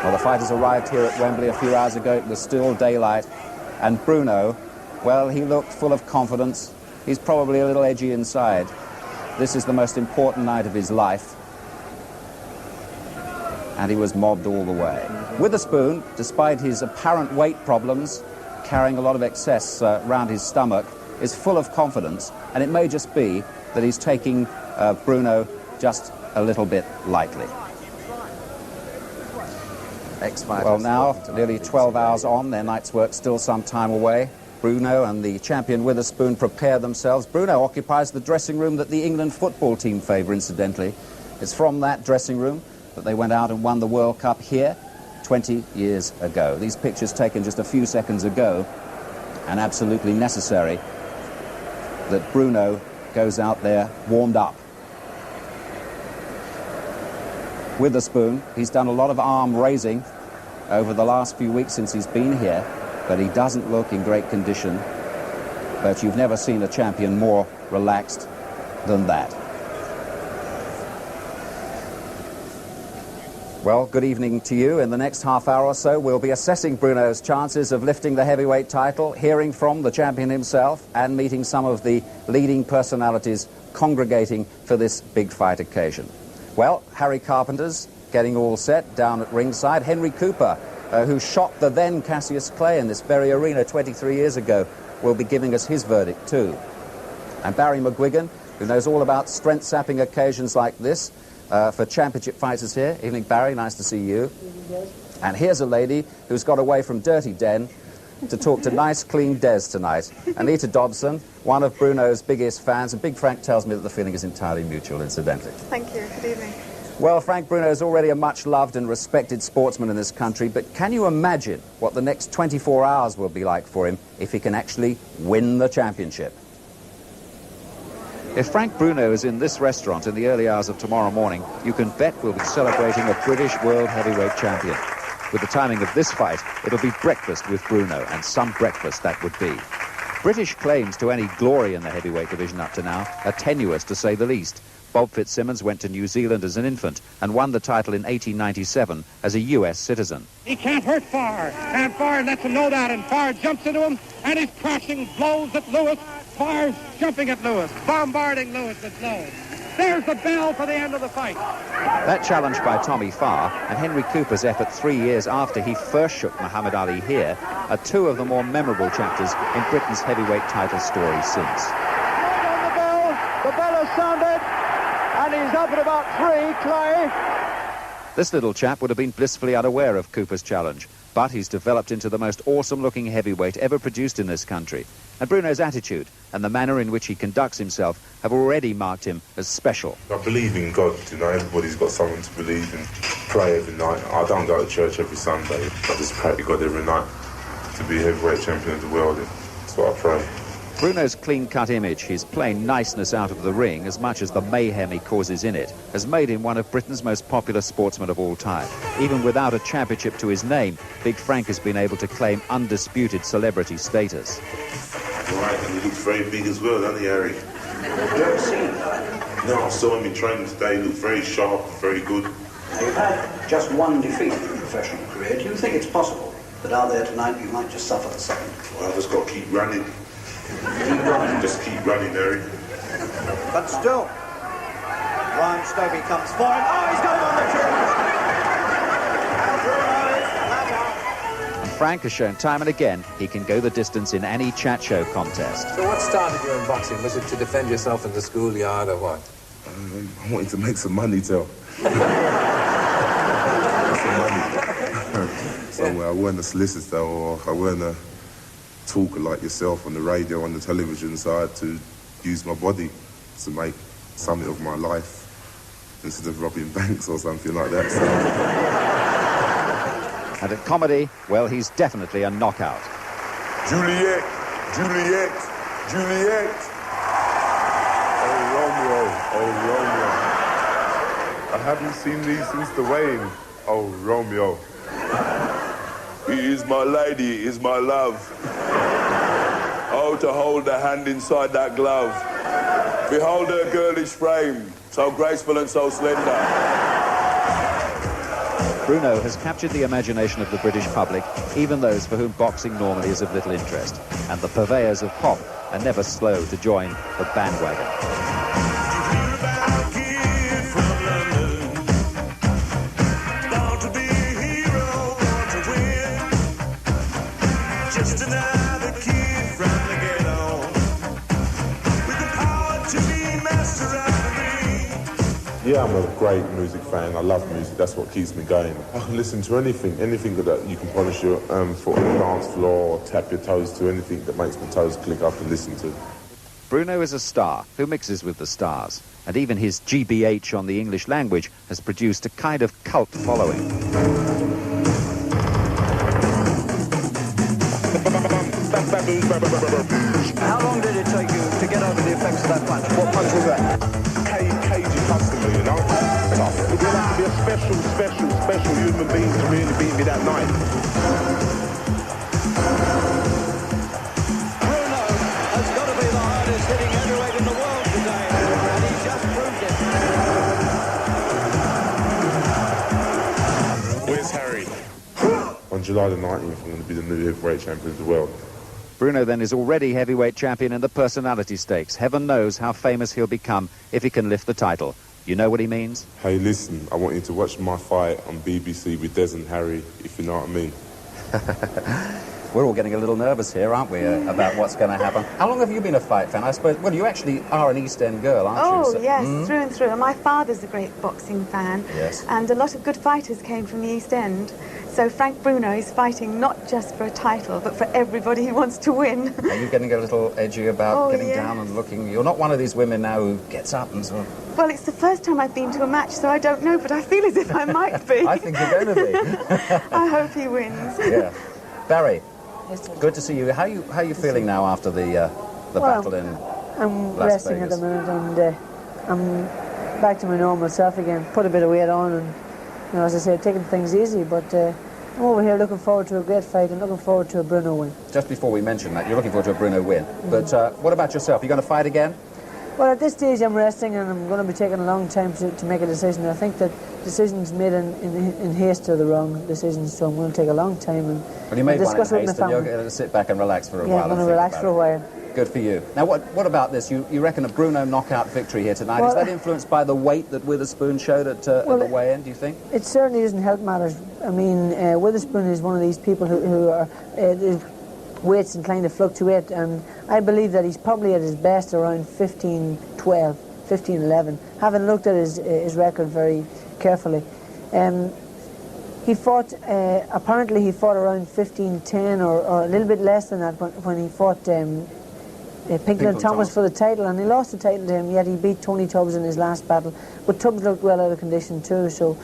Well, the fighters arrived here at Wembley a few hours ago. It was still daylight, and Bruno, well, he looked full of confidence. He's probably a little edgy inside. This is the most important night of his life, and he was mobbed all the way. Witherspoon, despite his apparent weight problems, carrying a lot of excess round his stomach, is full of confidence, and it may just be that he's taking Bruno just a little bit lightly. Well, now, nearly 12 hours on, their night's work still some time away. Bruno and the champion Witherspoon prepare themselves. Bruno occupies the dressing room that the England football team favour, incidentally. It's from that dressing room that they went out and won the World Cup here 20 years ago. These pictures taken just a few seconds ago, and absolutely necessary that Bruno goes out there warmed up. Witherspoon, he's done a lot of arm raising over the last few weeks since he's been here, but he doesn't look in great condition. But you've never seen a champion more relaxed than that. Well, good evening to you. In the next half hour or so, we'll be assessing Bruno's chances of lifting the heavyweight title, hearing from the champion himself, and meeting some of the leading personalities congregating for this big fight occasion. Well, Harry Carpenter's getting all set down at ringside. Henry Cooper, who shot the then Cassius Clay in this very arena 23 years ago, will be giving us his verdict too. And Barry McGuigan, who knows all about strength-sapping occasions like this, for championship fighters here. Evening, Barry, nice to see you. And here's a lady who's got away from Dirty Den to talk to nice, clean Des tonight. Anita Dobson, one of Bruno's biggest fans, and Big Frank tells me that the feeling is entirely mutual, incidentally. Thank you. Good evening. Well, Frank Bruno is already a much-loved and respected sportsman in this country, but can you imagine what the next 24 hours will be like for him if he can actually win the championship? If Frank Bruno is in this restaurant in the early hours of tomorrow morning, you can bet we'll be celebrating a British World Heavyweight Champion. With the timing of this fight, it'll be breakfast with Bruno, and some breakfast that would be. British claims to any glory in the heavyweight division up to now are tenuous, to say the least. Bob Fitzsimmons went to New Zealand as an infant and won the title in 1897 as a US citizen. He can't hurt Farr, and Farr lets him know that, and Farr jumps into him, and he's crashing blows at Lewis. Farr's jumping at Lewis, bombarding Lewis with blows. There's the bell for the end of the fight. That challenge by Tommy Farr and Henry Cooper's effort 3 years after he first shook Muhammad Ali here are two of the more memorable chapters in Britain's heavyweight title story since. The bell has sounded, and he's up at about 3, Clay. This little chap would have been blissfully unaware of Cooper's challenge, but he's developed into the most awesome-looking heavyweight ever produced in this country. And Bruno's attitude and the manner in which he conducts himself have already marked him as special. I believe in God, you know, everybody's got someone to believe in. Pray every night. I don't go to church every Sunday. I just pray to God every night to be heavyweight champion of the world. That's what I pray. Bruno's clean-cut image, his plain niceness out of the ring, as much as the mayhem he causes in it, has made him one of Britain's most popular sportsmen of all time. Even without a championship to his name, Big Frank has been able to claim undisputed celebrity status. Right, and he looks very big as well, doesn't he, Harry? No, I saw him in training today. He looked very sharp, very good. Now, you've had just one defeat in your professional career. Do you think it's possible that out there tonight you might just suffer the second? Well, I've just got to keep running. Just keep running, Harry. But still, Ryan Stobie comes for him. Oh, he's got him on the chin. Frank has shown time and again he can go the distance in any chat show contest. So what started you in boxing? Was it to defend yourself in the schoolyard or what? I wanted to make some money, Tel. Some money. So I weren't a solicitor or I weren't a talker like yourself on the radio, on the television, so I had to use my body to make something of my life instead of robbing banks or something like that. So. And at comedy, well, he's definitely a knockout. Juliet, Juliet, Juliet. Oh, Romeo, oh, Romeo. I haven't seen thee since the weigh-in. Oh, Romeo. He is my lady, he is my love. Oh, to hold the hand inside that glove. Behold her girlish frame, so graceful and so slender. Bruno has captured the imagination of the British public, even those for whom boxing normally is of little interest. And the purveyors of pop are never slow to join the bandwagon. Just another kid from the ghetto with the power to be master of the ring. Yeah, I'm a great music fan. I love music. That's what keeps me going. I can listen to anything that you can polish your foot on the dance floor, or tap your toes to, anything that makes my toes click I can listen to. Bruno is a star who mixes with the stars, and even his GBH on the English language has produced a kind of cult following. How long did it take you to get over the effects of that punch? What punch was that? Cagey customer, you know? Tough. You'd have to be a special human being to really beat me that night. Bruno has got to be the hardest hitting heavyweight in the world today, and he just proved it. Where's Harry? On July the 19th, I'm going to be the new heavyweight champion of the world. Bruno then is already heavyweight champion in the personality stakes. Heaven knows how famous he'll become if he can lift the title. You know what he means? Hey, listen, I want you to watch my fight on BBC with Des and Harry, if you know what I mean. We're all getting a little nervous here, aren't we, about what's going to happen. How long have you been a fight fan? I suppose, well, you actually are an East End girl, aren't you? Oh, yes, through and through. And my father's a great boxing fan. Yes. And a lot of good fighters came from the East End. So Frank Bruno is fighting not just for a title, but for everybody he wants to win. Are you getting a little edgy about getting yes. down and looking? You're not one of these women now who gets up and sort of... Well, it's the first time I've been to a match, so I don't know, but I feel as if I might be. I think you're going to be. I hope he wins. Yeah. Barry, good to see you. How are you feeling now after the battle in I'm Las resting Vegas? at the minute, and I'm back to my normal self again. Put a bit of weight on, and you know, as I said, taking things easy. But I'm over here looking forward to a great fight and looking forward to a Bruno win. Just before we mention that, you're looking forward to a Bruno win. But what about yourself? Are you going to fight again? Well, at this stage I'm resting, and I'm going to be taking a long time to make a decision. I think that decisions made in haste are the wrong decisions, so I'm going to take a long time and Well, you made one in discuss it with haste, my and you're family. going to sit back and relax for a Yeah, while. I'm going to relax for a while. Good for you. Now, what about this? You reckon a Bruno knockout victory here tonight? Is that influenced by the weight that Witherspoon showed at the weigh-in, do you think? It certainly doesn't help matters. I mean, Witherspoon is one of these people who are... weights inclined to fluctuate, and I believe that he's probably at his best around 15-12, 15-11, having looked at his record very carefully. He fought, apparently he fought around 15-10 or a little bit less than that when he fought Pinklon Thomas for the title, and he lost the title to him, yet he beat Tony Tubbs in his last battle. But Tubbs looked well out of condition too, so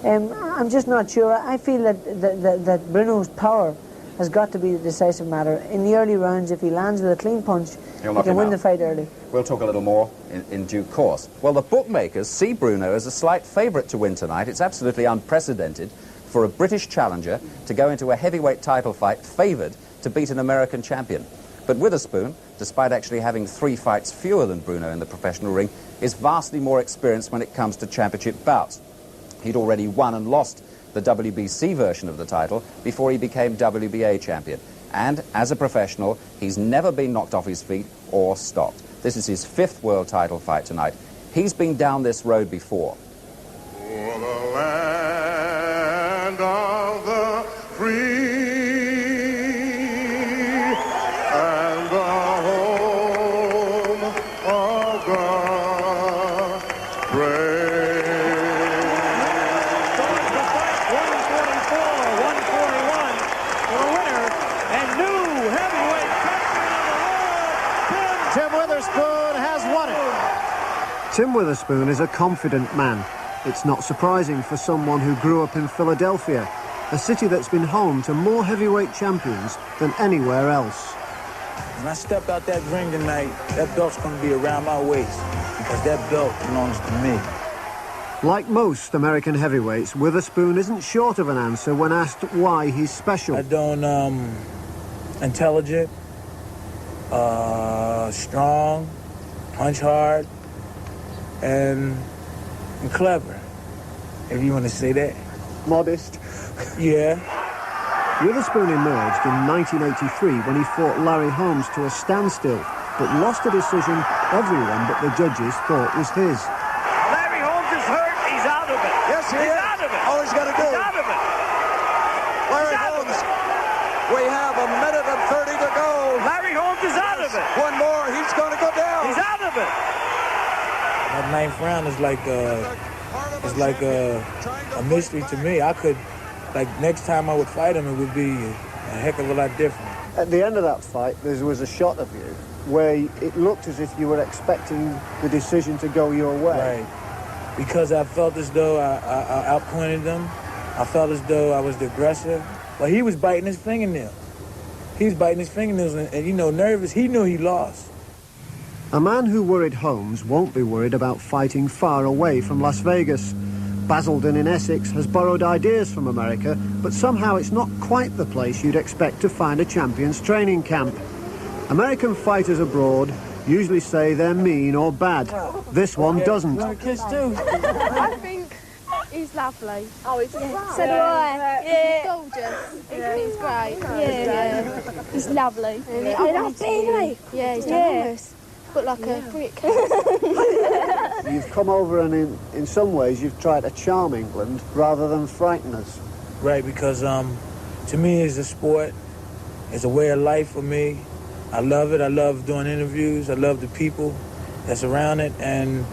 I'm just not sure. I feel that Bruno's power has got to be the decisive matter. In the early rounds, if he lands with a clean punch, he can win the fight early. We'll talk a little more in due course. Well, the bookmakers see Bruno as a slight favourite to win tonight. It's absolutely unprecedented for a British challenger to go into a heavyweight title fight favoured to beat an American champion. But Witherspoon, despite actually having 3 fights fewer than Bruno in the professional ring, is vastly more experienced when it comes to championship bouts. He'd already won and lost the WBC version of the title before he became WBA champion. And as a professional, he's never been knocked off his feet or stopped. This is his 5th world title fight tonight. He's been down this road before. For the land of the free and the home of the brave. 141 for the winner and new heavyweight champion of the world, Tim Witherspoon has won it. Tim Witherspoon is a confident man. It's not surprising for someone who grew up in Philadelphia, a city that's been home to more heavyweight champions than anywhere else. When I step out that ring tonight, that belt's going to be around my waist because that belt belongs to me. Like most American heavyweights, Witherspoon isn't short of an answer when asked why he's special. I don't, intelligent, strong, punch hard, and clever, if you want to say that. Modest. Yeah. Witherspoon emerged in 1983 when he fought Larry Holmes to a standstill, but lost a decision everyone but the judges thought was his. Larry Holmes is hurt. He's out of it. Yes, he He's is. out of it. All he's got to do. He's out of it. Larry Holmes, we have a minute and 30 to go. Larry Holmes is out of it. One more, he's going to go down. He's out of it. That 9th round is like a mystery to me. I could, like, next time I would fight him, it would be a heck of a lot different. At the end of that fight, there was a shot of you where it looked as if you were expecting the decision to go your way. Right. Because I felt as though I outpointed them. I felt as though I was the aggressor. But he was biting his fingernail. He was biting his fingernails and you know, nervous. He knew he lost. A man who worried Holmes won't be worried about fighting far away from Las Vegas. Basildon in Essex has borrowed ideas from America, but somehow it's not quite the place you'd expect to find a champion's training camp. American fighters abroad usually say they're mean or bad. This one doesn't. You want a kiss too? I think he's lovely. Oh, it's So do I. He's gorgeous. He's great. Yeah. He's lovely. Yeah, he's ginormous. But like a brick. You've come over and in some ways you've tried to charm England rather than frighten us. Right, because to me it's a sport. It's a way of life for me. I love it. I love doing interviews. I love the people that's around it. And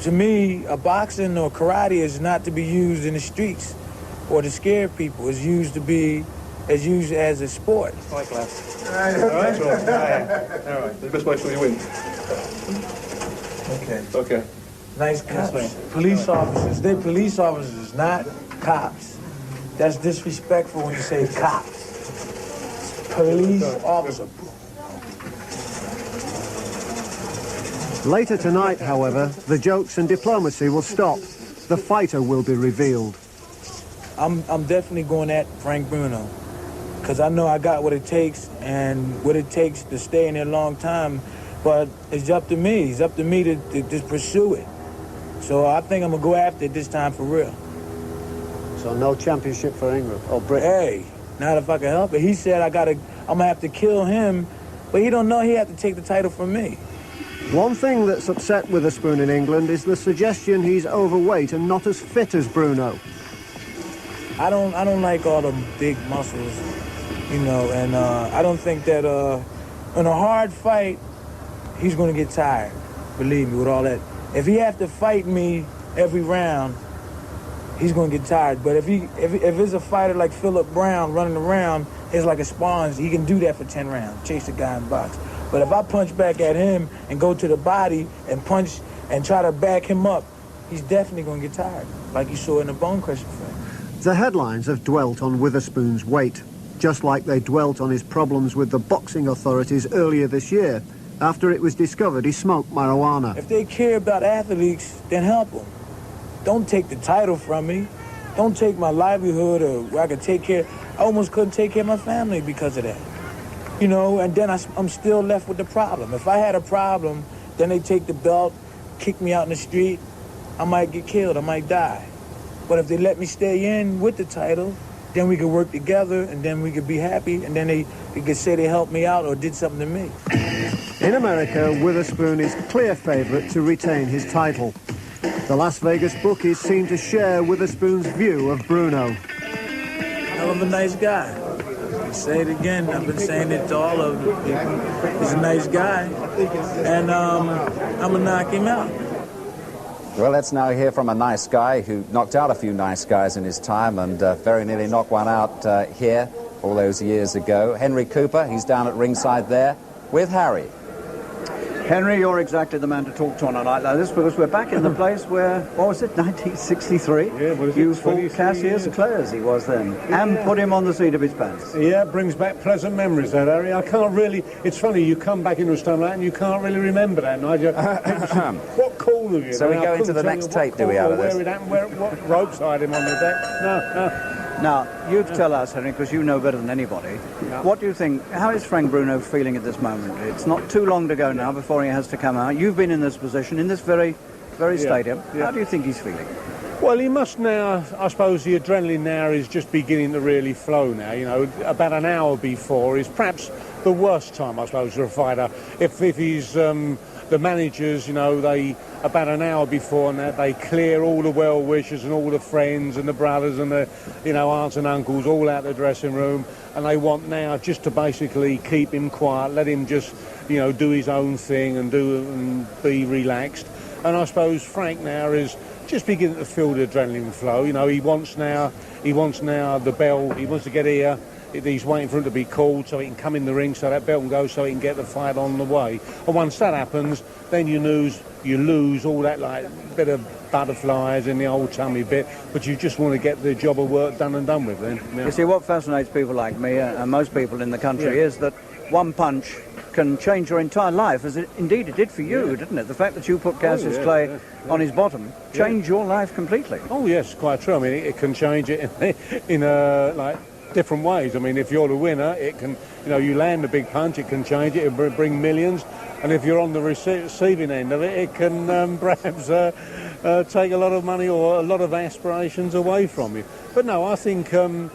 to me, a boxing or karate is not to be used in the streets or to scare people. It's used as a sport. Fight club. All right. The best way till you win. Okay. Nice cops. Police officers. They're police officers, not cops. That's disrespectful when you say cops. Police officer. Later tonight, however, the jokes and diplomacy will stop. The fighter will be revealed. I'm definitely going at Frank Bruno. Because I know I got what it takes and what it takes to stay in there a long time. But it's up to me. It's up to me to just pursue it. So I think I'm going to go after it this time for real. So no championship for England or Britain? Hey, not if I can help it. He said I'm going to have to kill him But he don't know he had to take the title from me. One thing that's upset Witherspoon in England is the suggestion he's overweight and not as fit as Bruno. I don't like all the big muscles, you know, and I don't think that in a hard fight, he's going to get tired, believe me, with all that. If he have to fight me every round, he's going to get tired. But if it's a fighter like Philip Brown running around, it's like a sponge. He can do that for 10 rounds, chase a guy in box. But if I punch back at him and go to the body and punch and try to back him up, he's definitely going to get tired, like you saw in the bone crushing fight. The headlines have dwelt on Witherspoon's weight, just like they dwelt on his problems with the boxing authorities earlier this year, after it was discovered he smoked marijuana. If they care about athletes, then help them. Don't take the title from me. Don't take my livelihood or where I could take care. I almost couldn't take care of my family because of that. You know, and then I'm still left with the problem. If I had a problem, then they take the belt, kick me out in the street, I might get killed, I might die. But if they let me stay in with the title, then we could work together and then we could be happy and then they could say they helped me out or did something to me. In America, Witherspoon is clear favourite to retain his title. The Las Vegas bookies seem to share Witherspoon's view of Bruno. Hell of a nice guy. I'll say it again, I've been saying it to all of the people. He's a nice guy, and I'm going to knock him out. Well, let's now hear from a nice guy who knocked out a few nice guys in his time and very nearly knocked one out here all those years ago. Henry Cooper, he's down at ringside there with Harry. Henry, you're exactly the man to talk to on a night like this because we're back in the place where, what was it, 1963? Yeah, what is it, you fought Cassius Clay as he was then, and put him on the seat of his pants. Yeah, it brings back pleasant memories, that, Harry. I can't really, it's funny, you come back into a stone like that and you can't really remember that, Nigel. What call of you? So we go into the next tape, do we, out of this? Where it happened, what ropes I had him on the deck? No. Now, you tell us, Henry, because you know better than anybody, what do you think, how is Frank Bruno feeling at this moment? It's not too long to go now before he has to come out. You've been in this position, in this very stadium. How do you think he's feeling? Well, he must now, I suppose the adrenaline now is just beginning to really flow now. You know, about an hour before is perhaps the worst time, I suppose, for a fighter. If he's, the managers, you know, they, about an hour before and that, they clear all the well-wishers and all the friends and the brothers and the, you know, aunts and uncles all out the dressing room, and they want now just to basically keep him quiet, let him just, you know, do his own thing and be relaxed. And I suppose Frank now is just beginning to feel the adrenaline flow. You know, he wants now the bell, he wants to get here. He's waiting for him to be called so he can come in the ring so that belt can go so he can get the fight on the way. And once that happens, then you lose all that like bit of butterflies in the old tummy bit, but you just want to get the job of work done and done with then. Yeah. You see, what fascinates people like me and most people in the country is that one punch can change your entire life, as indeed it did for you, didn't it? The fact that you put Cassius Clay on his bottom changed your life completely. Oh yes, quite true. I mean, it can change it in like different ways. I mean, if you're the winner, it can, you know, you land a big punch, it can change it, it'll bring millions. And if you're on the receiving end of it, it can perhaps take a lot of money or a lot of aspirations away from you. But no, I think, you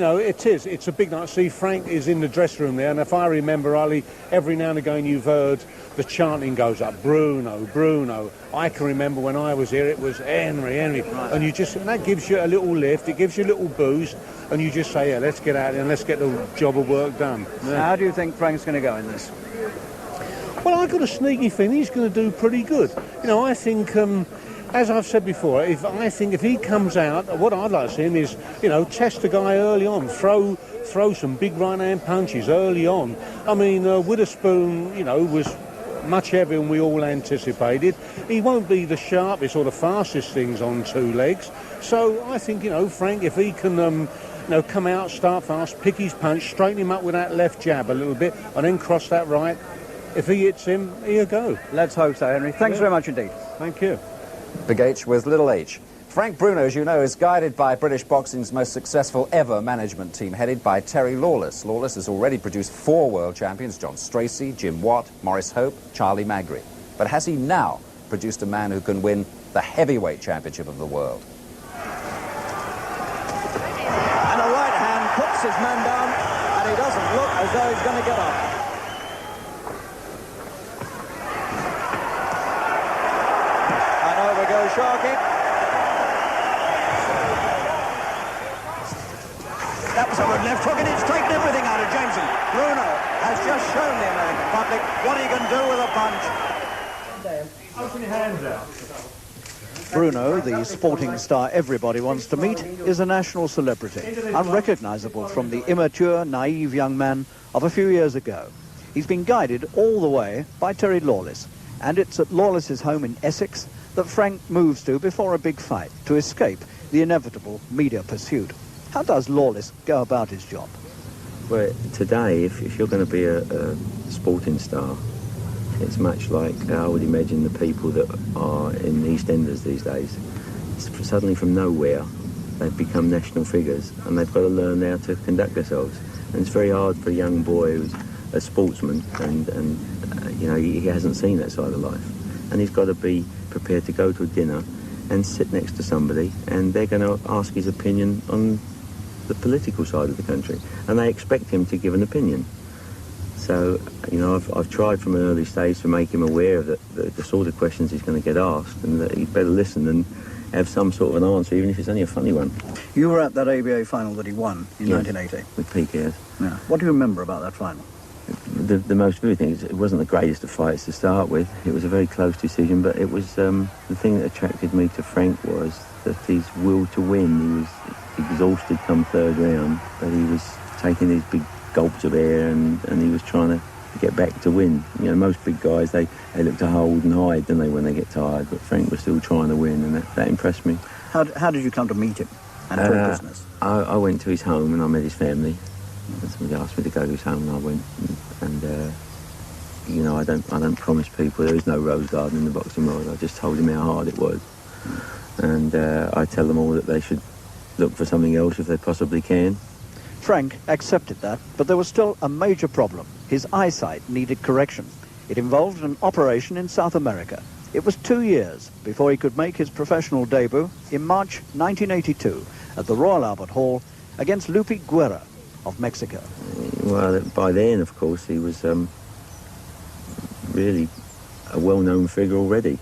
know, it's a big night. See, Frank is in the dressing room there, and if I remember rightly, every now and again you've heard the chanting goes up, Bruno, Bruno. I can remember when I was here, it was Henry, Henry. Right. And that gives you a little lift, it gives you a little boost, and you just say, yeah, let's get out there and let's get the job of work done. Yeah. How do you think Frank's going to go in this? Well, I've got a sneaky feeling he's going to do pretty good. You know, I think, as I've said before, if he comes out, what I'd like to see him is, you know, test the guy early on, throw some big right-hand punches early on. I mean, Witherspoon, you know, was much heavier than we all anticipated. He won't be the sharpest or the fastest things on two legs. So I think, you know, Frank, if he can, you know, come out, start fast, pick his punch, straighten him up with that left jab a little bit, and then cross that right. If he hits him, he'll go. Let's hope so, Henry. Thanks very much indeed. Thank you. Big H with little h. Frank Bruno, as you know, is guided by British boxing's most successful ever management team, headed by Terry Lawless. Lawless has already produced 4 world champions, John Stracey, Jim Watt, Maurice Hope, Charlie Magri. But has he now produced a man who can win the heavyweight championship of the world? And a right hand puts his man down, and he doesn't look as though he's going to get up. goes Sharkey. That was a good left hook, and it's taken everything out of Jameson. Bruno has just shown the American public what he can do with a punch. Open your hands out. Bruno, the sporting star everybody wants to meet, is a national celebrity, unrecognisable from the immature, naive young man of a few years ago. He's been guided all the way by Terry Lawless, and it's at Lawless's home in Essex that Frank moves to before a big fight to escape the inevitable media pursuit. How does Lawless go about his job? Well, today, if you're going to be a sporting star, it's much like I would imagine the people that are in EastEnders these days. Suddenly from nowhere, they've become national figures and they've got to learn how to conduct themselves. And it's very hard for a young boy who's a sportsman and you know, he hasn't seen that side of life. And he's got to be prepared to go to a dinner and sit next to somebody and they're going to ask his opinion on the political side of the country. And they expect him to give an opinion. So, you know, I've tried from an early stage to make him aware of the sort of questions he's going to get asked and that he'd better listen and have some sort of an answer, even if it's only a funny one. You were at that ABA final that he won in 1980. With Piquet. Yeah. What do you remember about that final? The most vivid thing is it wasn't the greatest of fights to start with. It was a very close decision, but it was the thing that attracted me to Frank was that his will to win. He was exhausted come third round, but he was taking these big gulps of air and he was trying to get back to win. You know, most big guys, they look to hold and hide, don't they, when they get tired, but Frank was still trying to win and that impressed me. How did you come to meet him and talk business? I went to his home and I met his family. And somebody asked me to go to his home and I went and you know, I don't promise people. There is no rose garden in the boxing world. I just told him how hard it was. And I tell them all that they should look for something else if they possibly can. Frank accepted that, but there was still a major problem. His eyesight needed correction. It involved an operation in South America. It was 2 years before he could make his professional debut in March 1982 at the Royal Albert Hall against Lupe Guerra of Mexico. Well, by then, of course, he was really a well-known figure already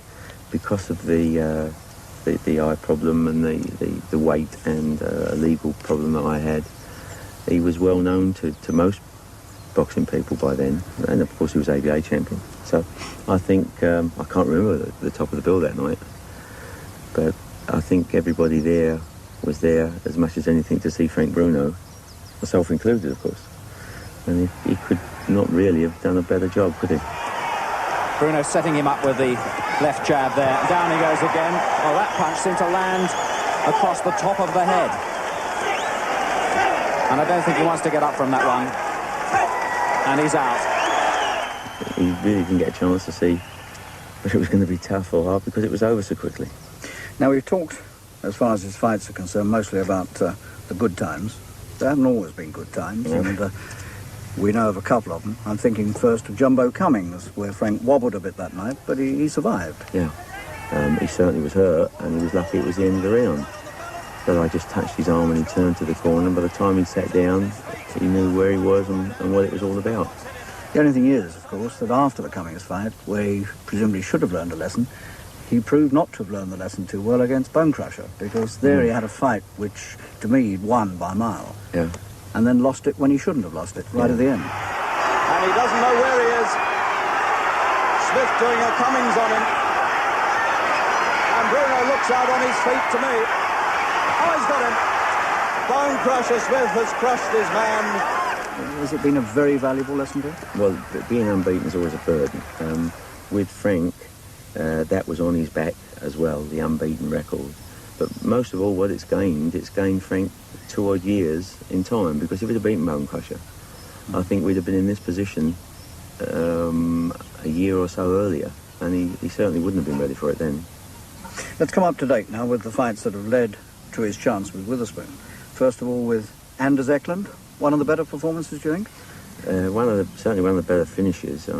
because of the eye problem and the weight and a legal problem that I had. He was well known to most boxing people by then, and of course he was ABA champion. So I think, I can't remember the top of the bill that night, but I think everybody there was there as much as anything to see Frank Bruno, myself included, of course. And he could not really have done a better job, could he? Bruno setting him up with the left jab there. Down he goes again. Oh, that punch seemed to land across the top of the head. And I don't think he wants to get up from that one. And he's out. He really didn't get a chance to see if it was going to be tough or hard because it was over so quickly. Now, we've talked, as far as his fights are concerned, mostly about the good times. There haven't always been good times, and we know of a couple of them. I'm thinking first of Jumbo Cummings, where Frank wobbled a bit that night, but he survived. Yeah, he certainly was hurt, and he was lucky it was the end of the round. But I just touched his arm and he turned to the corner, and by the time he sat down, he knew where he was and what it was all about. The only thing is, of course, that after the Cummings fight, where he presumably should have learned a lesson, he proved not to have learned the lesson too well against Bone Crusher, because there he had a fight which, to me, he'd won by a mile. Yeah. And then lost it when he shouldn't have lost it, right at the end. And he doesn't know where he is. Smith doing a Cummings on him. And Bruno looks out on his feet to me. Oh, he's got him. Bone Crusher Smith has crushed his man. Has it been a very valuable lesson to him? Well, being unbeaten is always a burden. With Frank, that was on his back as well, the unbeaten record. But most of all, what it's gained Frank 2 odd years in time, because if he'd have beaten Bone Crusher, I think we'd have been in this position a year or so earlier, and he certainly wouldn't have been ready for it then. Let's come up to date now with the fights that have led to his chance with Witherspoon. First of all, with Anders Eklund, one of the better performances, do you think? Certainly one of the better finishes. He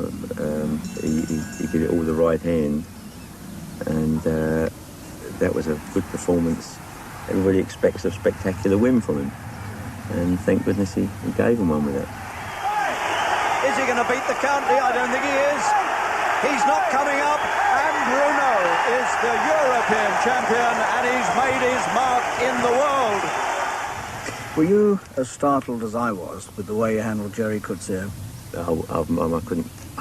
did it all with the right hand, and that was a good performance. Everybody expects a spectacular win from him, and thank goodness he gave him one with it. Is he going to beat the county? I don't think he is. He's not coming up, and Bruno is the European champion, and he's made his mark in the world. Were you as startled as I was with the way you handled Jerry Kutsev? I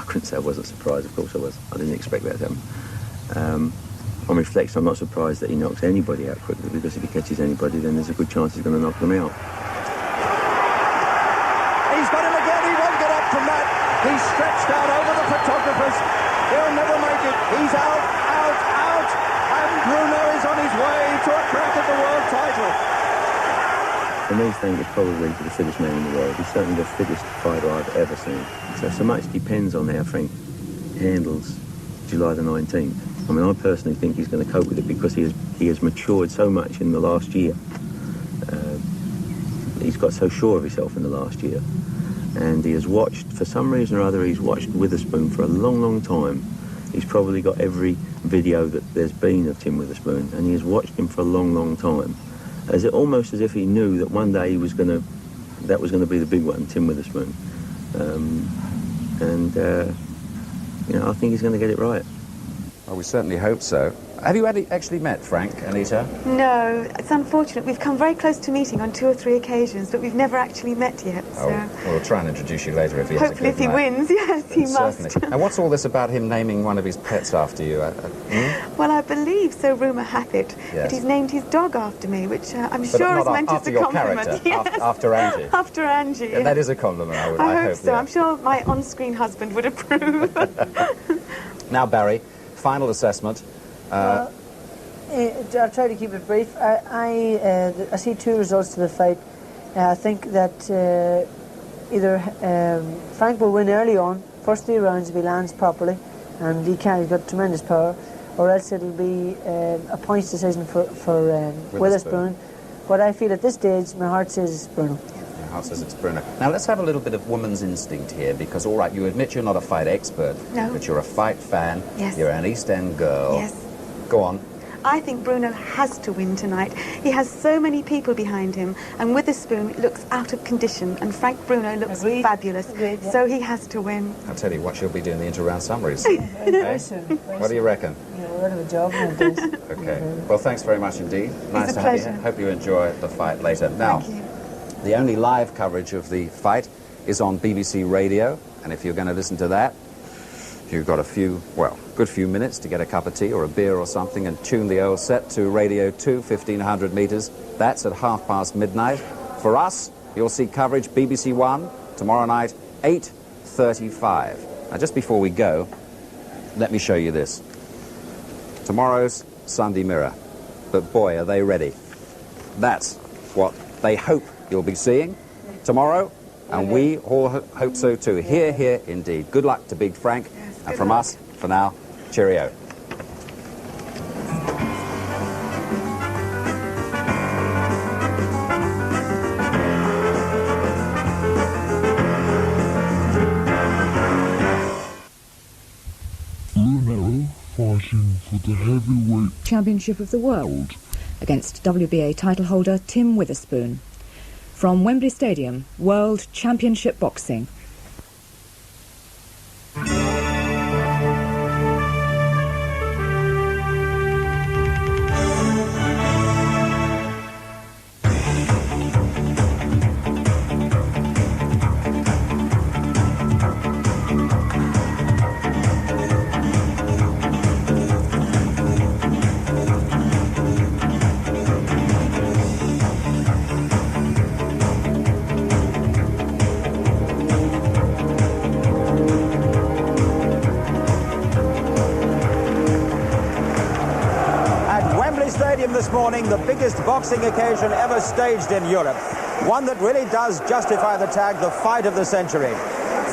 couldn't say I wasn't surprised. Of course I was. I didn't expect that to happen. On reflection, I'm not surprised that he knocks anybody out quickly, because if he catches anybody, then there's a good chance he's going to knock them out. He's got him again. He won't get up from that. He's stretched out over the photographers. He'll never make it. He's out. And Bruno is on his way to a crack at the world title. For me, Frank is probably the fittest man in the world. He's certainly the fittest fighter I've ever seen. So much depends on how Frank handles July the 19th. I mean, I personally think he's going to cope with it, because he has matured so much in the last year. He's got so sure of himself in the last year. And he has watched, for some reason or other, he's watched Witherspoon for a long, long time. He's probably got every video that there's been of Tim Witherspoon, and he has watched him for a long, long time. Almost as if he knew that one day that was going to be the big one, Tim Witherspoon. I think he's going to get it right. Well, we certainly hope so. Have you actually met Frank, Anita? No, it's unfortunate. We've come very close to meeting on 2 or 3 occasions, but we've never actually met yet. So. Well, we'll try and introduce you later if he has a good Hopefully if he wins, yes, he must. And what's all this about him naming one of his pets after you? Well, I believe, so rumour hath it, that he's named his dog after me, which I'm sure is meant as a compliment. Character, yes. After Angie. After Angie. Yeah, that is a compliment, I hope so. Yeah. I'm sure my on-screen husband would approve. Now, Barry, final assessment. I'll try to keep it brief. I see 2 results to the fight. I think that either Frank will win early on, first 3 rounds if he lands properly, and he's got tremendous power, or else it'll be a points decision for Witherspoon. But I feel at this stage, my heart says Bruno. Your heart says it's Bruno. Now let's have a little bit of woman's instinct here, because all right, you admit you're not a fight expert, but you're a fight fan. Yes. You're an East End girl. Yes. Go on. I think Bruno has to win tonight. He has so many people behind him, and Witherspoon looks out of condition, and Frank Bruno looks fabulous. Agreed, yeah. So he has to win. I'll tell you what, she'll be doing the inter-round summaries. What do you reckon? You're a bit of a job nowadays. Okay. Well, thanks very much indeed. Nice to have you here. Hope you enjoy the fight later. Now, the only live coverage of the fight is on BBC Radio, and if you're going to listen to that, you've got good few minutes to get a cup of tea or a beer or something and tune the old set to Radio 2, 1500 metres. That's at midnight. For us, you'll see coverage BBC 1 tomorrow night, 8:35. Now, just before we go, let me show you this. Tomorrow's Sunday Mirror. But boy, are they ready. That's what they hope you'll be seeing tomorrow, and we all hope so too. Hear, hear, indeed. Good luck to Big Frank. And from us, for now, cheerio. Bruno fighting for the heavyweight championship of the world against WBA title holder Tim Witherspoon. From Wembley Stadium, World Championship Boxing. This morning, the biggest boxing occasion ever staged in Europe. One that really does justify the tag, the fight of the century.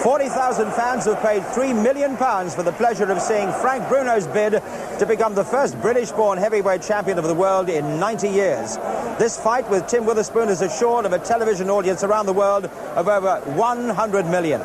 40,000 fans have paid £3 million for the pleasure of seeing Frank Bruno's bid to become the first British-born heavyweight champion of the world in 90 years. This fight with Tim Witherspoon is assured of a television audience around the world of over 100 million.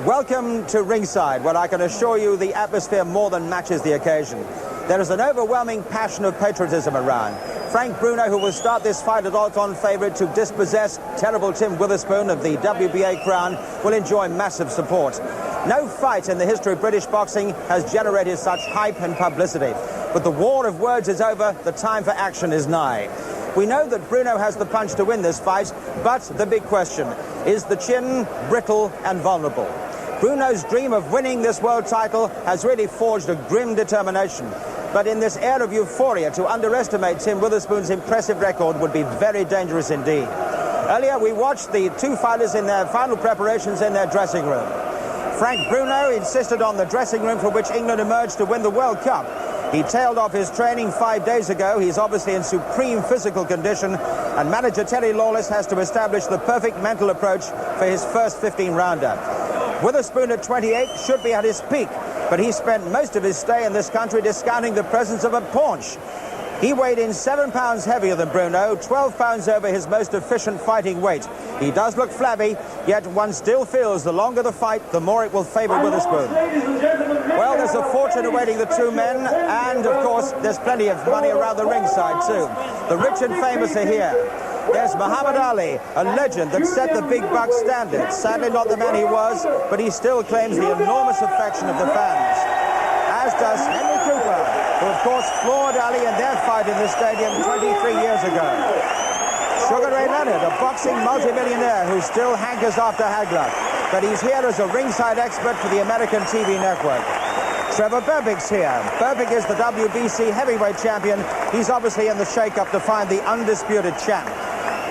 Welcome to ringside, where I can assure you the atmosphere more than matches the occasion. There is an overwhelming passion of patriotism around. Frank Bruno, who will start this fight as odds-on favourite to dispossess terrible Tim Witherspoon of the WBA crown, will enjoy massive support. No fight in the history of British boxing has generated such hype and publicity. But the war of words is over. The time for action is nigh. We know that Bruno has the punch to win this fight, but the big question, is the chin brittle and vulnerable? Bruno's dream of winning this world title has really forged a grim determination. But in this air of euphoria, to underestimate Tim Witherspoon's impressive record would be very dangerous indeed. Earlier, we watched the two fighters in their final preparations in their dressing room. Frank Bruno insisted on the dressing room for which England emerged to win the World Cup. He tailed off his training 5 days ago. He's obviously in supreme physical condition, and manager Terry Lawless has to establish the perfect mental approach for his first 15-rounder. Witherspoon at 28 should be at his peak, but he spent most of his stay in this country discounting the presence of a paunch. He weighed in 7 pounds heavier than Bruno, 12 pounds over his most efficient fighting weight. He does look flabby, yet one still feels the longer the fight, the more it will favour Witherspoon. Well, there's a fortune awaiting the two men, and of course, there's plenty of money around the ringside too. The rich and famous are here. There's Muhammad Ali, a legend that set the big buck standard. Sadly not the man he was, but he still claims the enormous affection of the fans. As does Henry Cooper, who of course floored Ali in their fight in the stadium 23 years ago. Sugar Ray Leonard, a boxing multimillionaire who still hankers after Hagler, but he's here as a ringside expert for the American TV network. Trevor Berbick's here. Berbick is the WBC Heavyweight Champion. He's obviously in the shake-up to find the undisputed champ.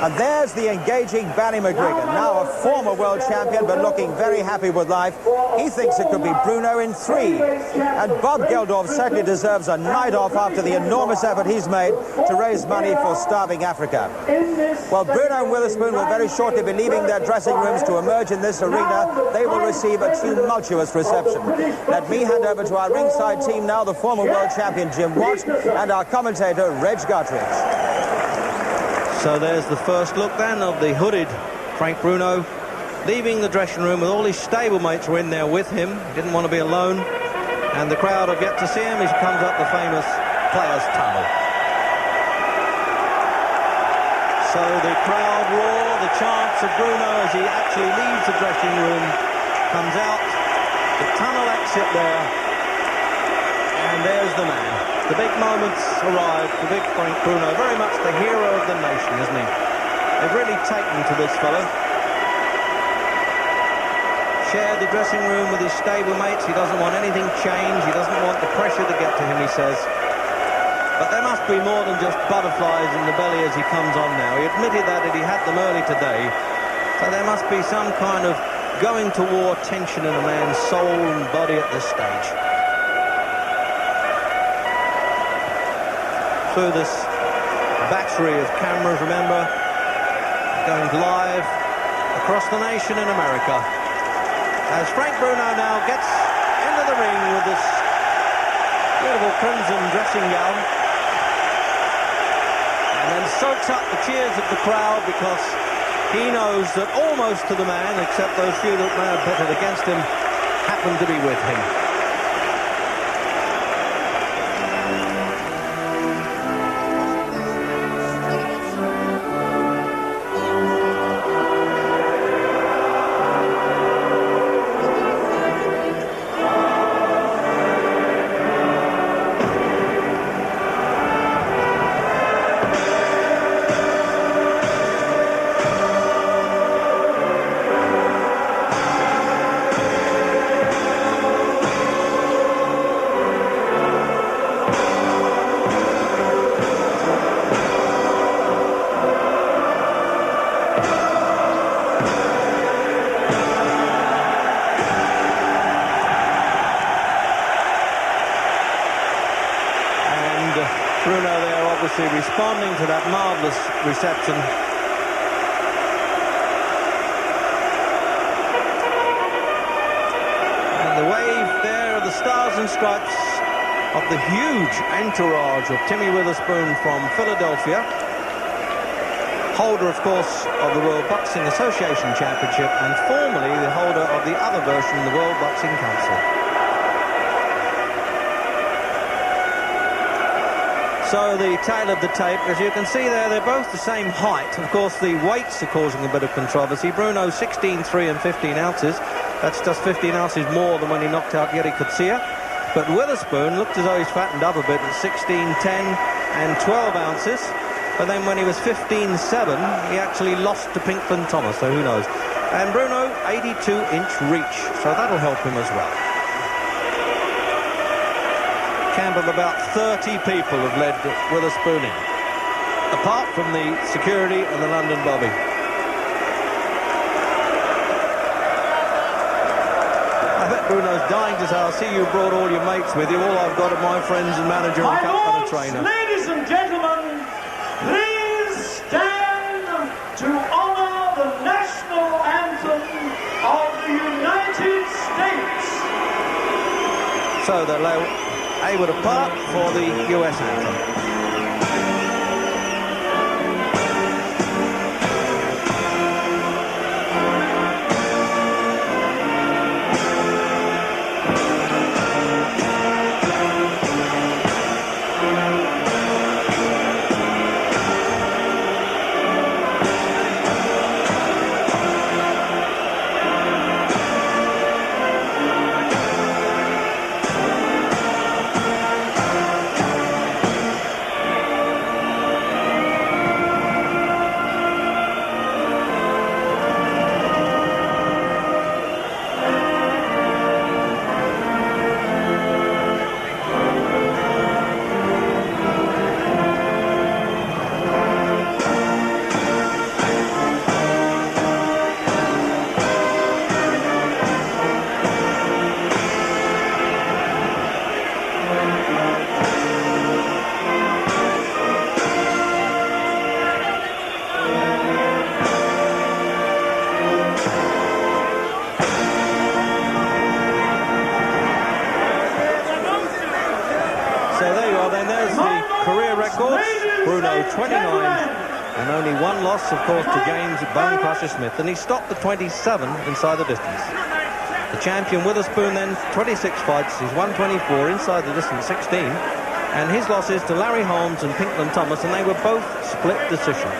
And there's the engaging Barry McGregor, now a former world champion, but looking very happy with life. He thinks it could be Bruno in 3. And Bob Geldof certainly deserves a night off after the enormous effort he's made to raise money for starving Africa. Well, Bruno and Witherspoon will very shortly be leaving their dressing rooms to emerge in this arena. They will receive a tumultuous reception. Let me hand over to our ringside team now, the former world champion Jim Watt and our commentator Reg Guttridge. So there's the first look then of the hooded Frank Bruno leaving the dressing room with all his stablemates were in there with him. He didn't want to be alone, and the crowd have yet to see him as he comes up the famous Players' Tunnel. So the crowd roar, the chants of Bruno as he actually leaves the dressing room, comes out, the tunnel exit there, and there's the man. The big moments arrive for big Frank Bruno, very much the hero of the nation, isn't he? They've really taken to this fellow. Shared the dressing room with his stablemates. He doesn't want anything changed. He doesn't want the pressure to get to him, he says. But there must be more than just butterflies in the belly as he comes on now. He admitted that he had them early today. So there must be some kind of going to war tension in a man's soul and body at this stage. Through this battery of cameras, remember, going live across the nation in America. As Frank Bruno now gets into the ring with this beautiful crimson dressing gown and then soaks up the cheers of the crowd, because he knows that almost to the man, except those few that may have betted against him, happen to be with him. Bruno there obviously responding to that marvellous reception. And the wave there of the stars and stripes of the huge entourage of Timmy Witherspoon from Philadelphia, holder of course of the World Boxing Association Championship and formerly the holder of the other version of the World Boxing Council. So the tail of the tape, as you can see there, they're both the same height. Of course, the weights are causing a bit of controversy. Bruno 16.3 and 15 ounces. That's just 15 ounces more than when he knocked out Yeri Kutsia. But Witherspoon looked as though he's fattened up a bit at 16, 10 and 12 ounces. But then when he was 15, 7, he actually lost to Pinkland Thomas, so who knows. And Bruno, 82-inch reach, so that'll help him as well. Camp of about 30 people have led Witherspoon in, apart from the security and the London Bobby. I bet Bruno's dying to say, I'll see you brought all your mates with you. All I've got are my friends and manager and captain and trainer. Ladies and gentlemen, please stand to honor the national anthem of the United States. So they're able to part for the US anthem. Bruno 29 and only one loss, of course, to James Bone Crusher Smith, and he stopped the 27 inside the distance. The champion Witherspoon then 26 fights, he's 124 inside the distance 16, and his losses to Larry Holmes and Pinkland Thomas, and they were both split decisions.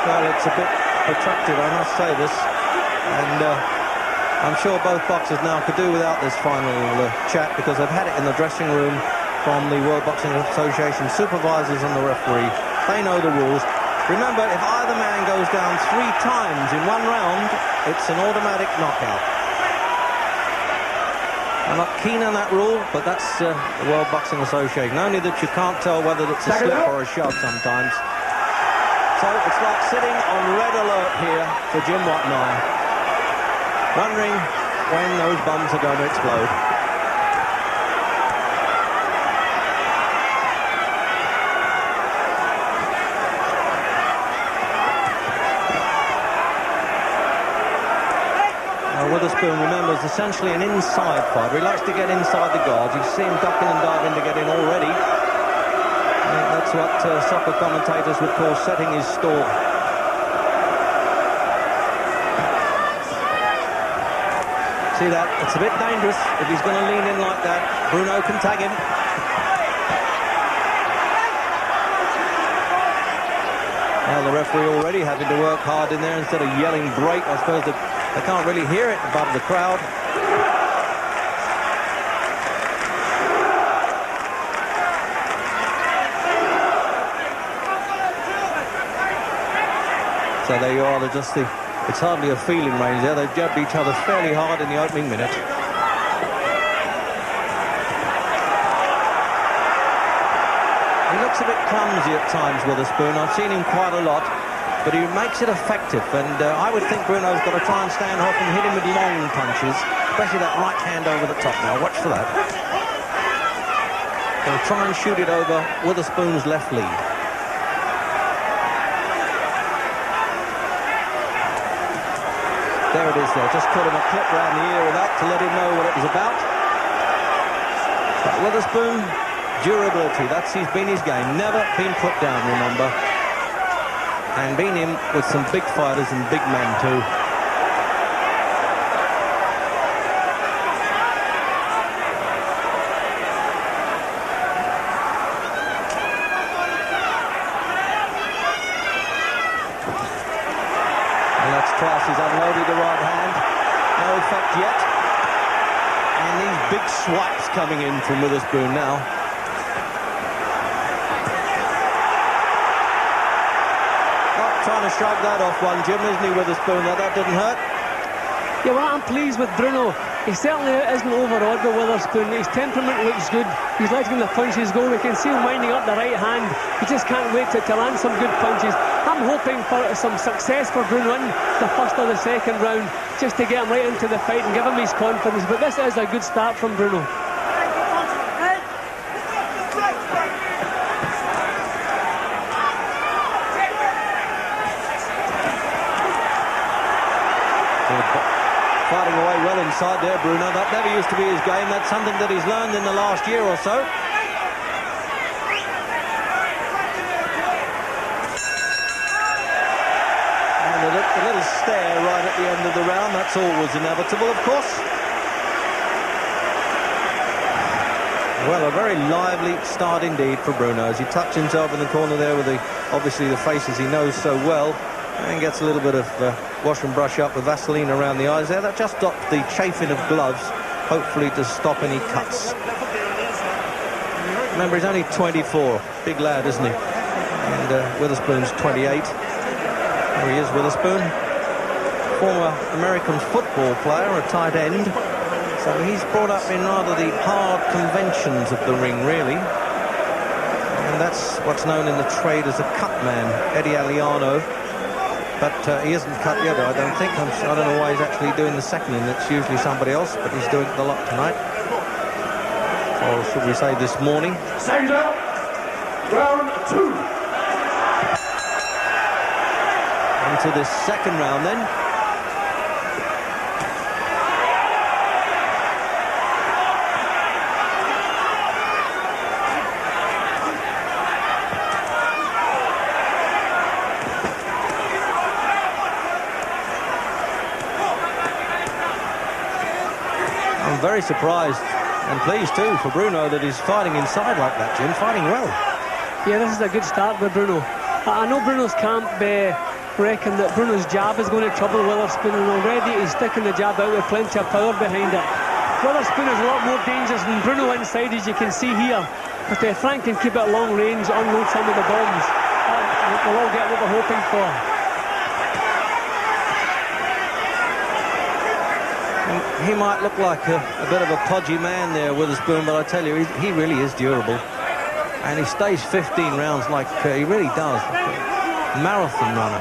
Well, it's a bit protracted, I must say this. And I'm sure both boxers now could do without this final chat, because they've had it in the dressing room from the World Boxing Association supervisors and the referee. They know the rules. Remember, if either man goes down 3 times in one round, it's an automatic knockout. I'm not keen on that rule, but that's the World Boxing Association. Only that you can't tell whether it's a slip or a shove sometimes. So it's like sitting on red alert here for Jim Watt and I, wondering when those bombs are going to explode. Now, Witherspoon, remember, is essentially an inside fighter. He likes to get inside the guards. You see him ducking and diving to get in already. I think that's what soccer commentators would call setting his stall. See that? It's a bit dangerous if he's going to lean in like that. Bruno can tag him. Now the referee already having to work hard in there instead of yelling break. I suppose that they can't really hear it above the crowd. So there you are, it's hardly a feeling range there. They've jabbed each other fairly hard in the opening minute. He looks a bit clumsy at times, Witherspoon. I've seen him quite a lot, but he makes it effective. And I would think Bruno's got to try and stand off and hit him with long punches, especially that right hand over the top now. Watch for that. He'll try and shoot it over Witherspoon's left lead. There it is there, just caught him a clip round the ear of that to let him know what it was about. But Witherspoon, durability, he's been his game. Never been put down, remember. And been in with some big fighters and big men too. class. He's unloaded the right hand. No effect yet. And these big swipes coming in from Witherspoon now. Not trying to shrug that off one, Jim, isn't he, Witherspoon? That didn't hurt. Yeah, well, I'm pleased with Bruno. He certainly isn't overawed by Witherspoon. His temperament looks good. He's letting the punches go. We can see him winding up the right hand. He just can't wait to land some good punches. I'm hoping for some success for Bruno in the first or the second round, just to get him right into the fight and give him his confidence. But this is a good start from Bruno. Fighting away well inside there, Bruno. That never used to be his game. That's something that he's learned in the last year or so. And a little stare right at the end of the round. That's always inevitable, of course. Well, a very lively start indeed for Bruno as he tucks himself in the corner there with obviously the faces he knows so well. And gets a little bit of wash and brush up with Vaseline around the eyes there. That just stops the chafing of gloves, hopefully to stop any cuts. Remember, he's only 24. Big lad, isn't he? And Witherspoon's 28. There he is, Witherspoon. Former American football player, a tight end. So he's brought up in rather the hard conventions of the ring, really. And that's what's known in the trade as a cut man, Eddie Aliano. But he isn't cut yet, I don't think. I don't know why he's actually doing the second in. It's usually somebody else, but he's doing it a lot tonight. Or should we say this morning? Center, round 2. Into this second round then. Very surprised and pleased too for Bruno that he's fighting inside like that, Jim, fighting well. Yeah, this is a good start with Bruno. I know Bruno's camp reckon that Bruno's jab is going to trouble Witherspoon, and already he's sticking the jab out with plenty of power behind it. Witherspoon is a lot more dangerous than Bruno inside, as you can see here. But Frank can keep it at long range, unload some of the bombs. We'll all get what we're hoping for. He might look like a bit of a podgy man there, Witherspoon, but I tell you, he really is durable. And he stays 15 rounds like he really does. Marathon runner.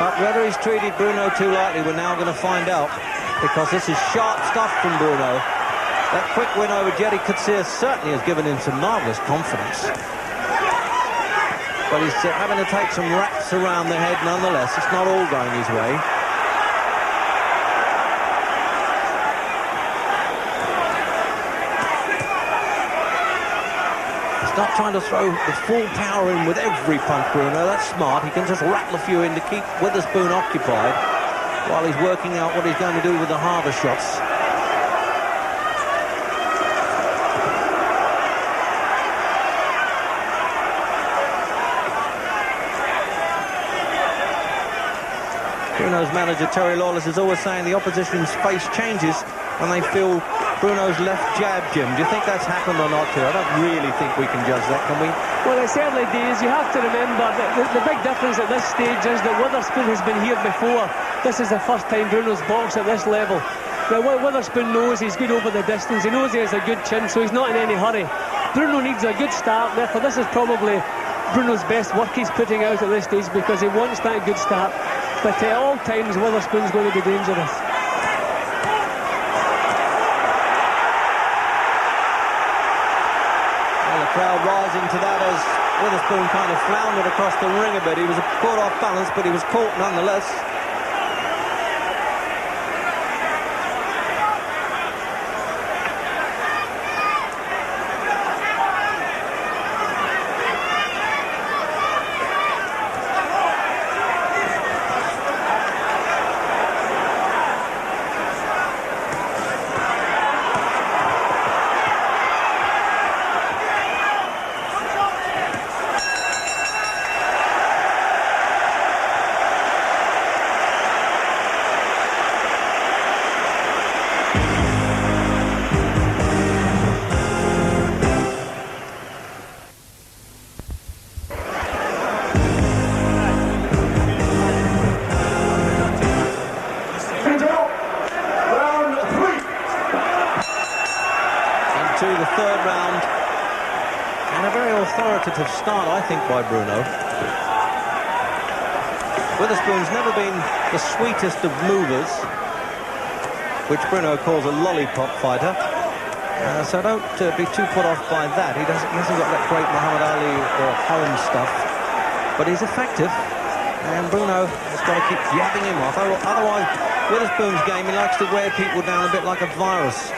But whether he's treated Bruno too lightly, we're now going to find out, because this is sharp stuff from Bruno. That quick win over Jerry Coetzee certainly has given him some marvellous confidence. But he's having to take some raps around the head nonetheless. It's not all going his way. Not trying to throw the full power in with every punch, Bruno. That's smart. He can just rattle a few in to keep Witherspoon occupied while he's working out what he's going to do with the harder shots. Bruno's manager, Terry Lawless, is always saying the opposition's face changes when they feel Bruno's left jab, Jim. Do you think that's happened or not here? I don't really think we can judge that, can we? Well, it certainly does. You have to remember that the big difference at this stage is that Witherspoon has been here before. This is the first time Bruno's boxed at this level. Now, Witherspoon knows he's good over the distance. He knows he has a good chin, so he's not in any hurry. Bruno needs a good start. Therefore, this is probably Bruno's best work he's putting out at this stage, because he wants that good start. But at all times, Witherspoon's going to be dangerous. Crowd rising to that as Witherspoon kind of floundered across the ring a bit. He was caught off balance, but he was caught nonetheless. start, I think, by Bruno. Witherspoon's never been the sweetest of movers, which Bruno calls a lollipop fighter. So don't be too put off by that. He hasn't got that great Muhammad Ali or Holland stuff, but he's effective. And Bruno has got to keep yabbing him off. Otherwise, Witherspoon's game, he likes to wear people down a bit like a virus.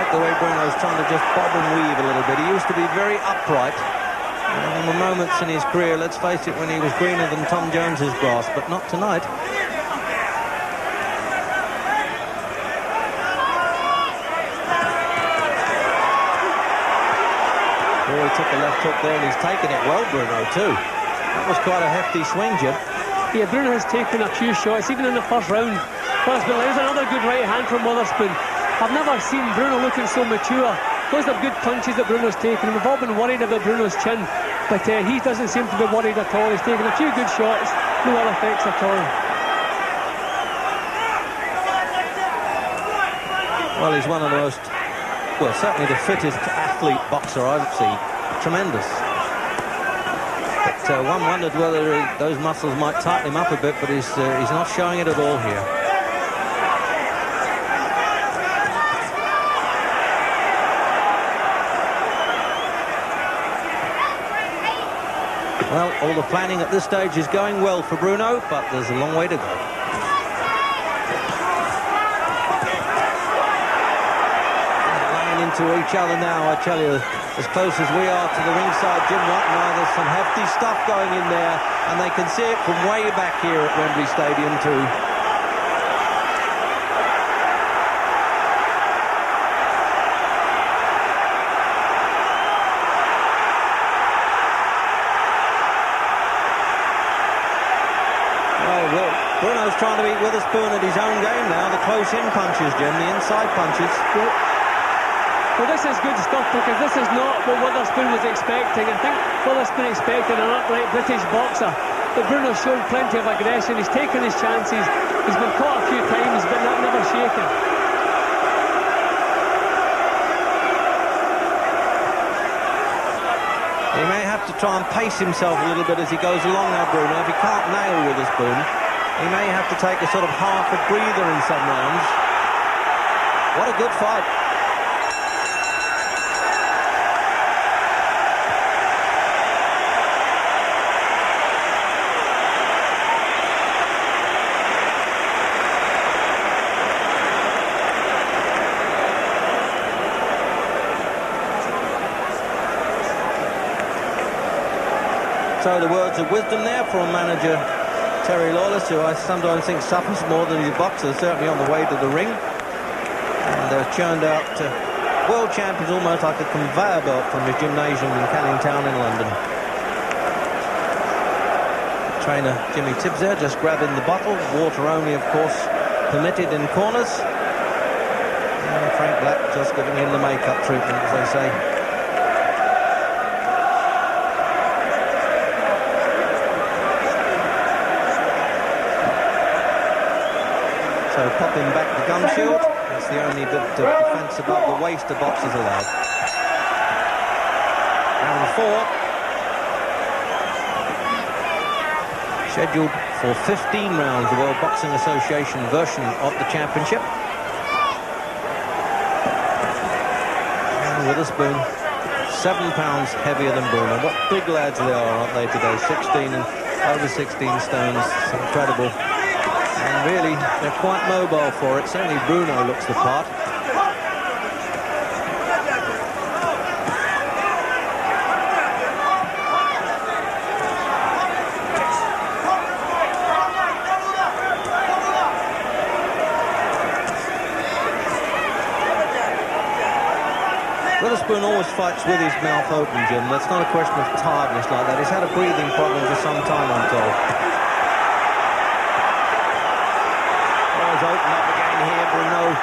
The way Bruno's trying to just bob and weave a little bit. He used to be very upright. And there were moments in his career, let's face it, when he was greener than Tom Jones's grass, but not tonight. Oh, he took a left hook there, and he's taken it well, Bruno, too. That was quite a hefty swing, Jim. Yeah, Bruno has taken a few shots, even in the first round. There's another good right hand from Witherspoon. I've never seen Bruno looking so mature. Those are good punches that Bruno's taken. We've all been worried about Bruno's chin, but he doesn't seem to be worried at all. He's taken a few good shots, no ill effects at all. Well, he's one of the most, well, certainly the fittest athlete boxer I've seen. Tremendous. But one wondered whether those muscles might tighten him up a bit, but he's not showing it at all here. Well, all the planning at this stage is going well for Bruno, but there's a long way to go. Laying into each other now, I tell you, as close as we are to the ringside, Jim Watton, there's some hefty stuff going in there, and they can see it from way back here at Wembley Stadium too. Bruno's trying to beat Witherspoon at his own game now, the close-in punches, Jim, the inside punches. Yep. Well, this is good stuff, because this is not what Witherspoon was expecting. I think Witherspoon expected an upright British boxer, but Bruno's shown plenty of aggression. He's taken his chances. He's been caught a few times, but never shaken. He may have to try and pace himself a little bit as he goes along now, Bruno. If he can't nail Witherspoon, he may have to take a sort of half a breather in some rounds. What a good fight. So the words of wisdom there from manager Terry Lawless, who I sometimes think suffers more than his boxer, certainly on the way to the ring. And they've churned out world champions almost like a conveyor belt from his gymnasium in Canning Town in London. Trainer Jimmy Tibbs there just grabbing the bottle. Water only, of course, permitted in corners. And Frank Black just giving him the makeup treatment, as they say. So popping back the gum shield. That's the only bit of defence above the waist of boxers allowed. Round 4. Scheduled for 15 rounds, the World Boxing Association version of the championship. And Witherspoon, 7 pounds heavier than Bruno. What big lads they are, aren't they, today? 16 and over 16 stones. It's incredible. And really, they're quite mobile for it. Certainly Bruno looks the part. Witherspoon always fights with his mouth open, Jim. That's not a question of tiredness like that. He's had a breathing problem for some time, I'm told. Open up again here, Bruno.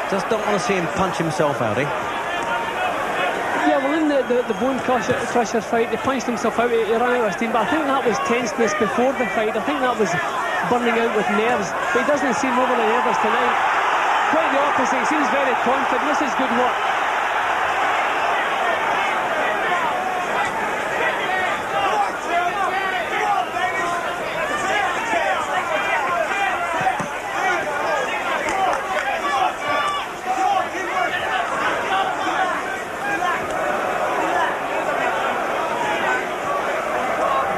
Just don't want to see him punch himself out, eh? Yeah, well, in the the bone crusher fight, he punched himself out, he ran out of steam, but I think that was tenseness before the fight. I think that was burning out with nerves, but he doesn't seem overly nervous tonight. Quite the opposite, he seems very confident. This is good work.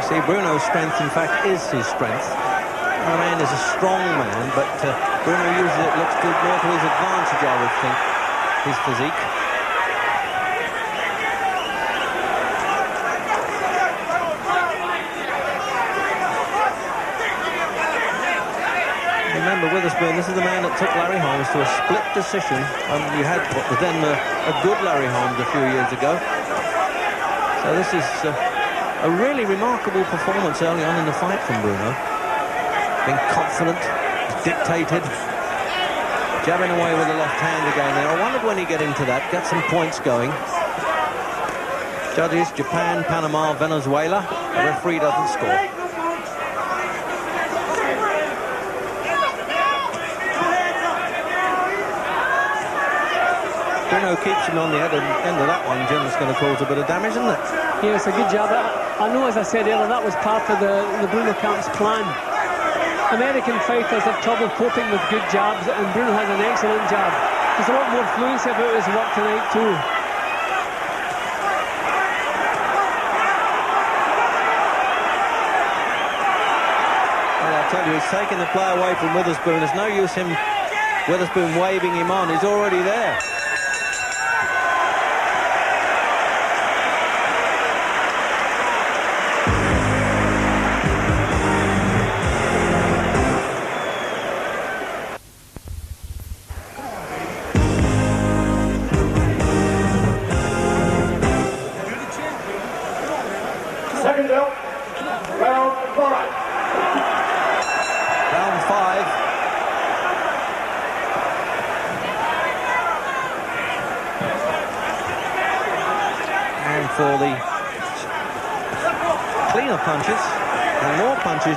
See, Bruno's strength, in fact, is his strength. The man is a strong man, but Bruno uses it, looks more to his advantage, I would think, his physique. Remember, Witherspoon, this is the man that took Larry Holmes to a split decision. You had what was then a good Larry Holmes a few years ago. So this is a really remarkable performance early on in the fight from Bruno. Being confident, dictated, jabbing away with the left hand again there. I wondered when he get into that, get some points going. Judges, Japan, Panama, Venezuela. The referee doesn't score. Bruno keeps him on the end of that one. Jim, is going to cause a bit of damage, isn't it? Yeah, it's a good jab. I know, as I said earlier, that was part of the Bruno camp's plan. American fighters have trouble coping with good jabs, and Bruno has an excellent jab. There's a lot more fluency about his work tonight too. Well, I tell you, he's taking the play away from Witherspoon. There's no use him, Witherspoon, waving him on. He's already there.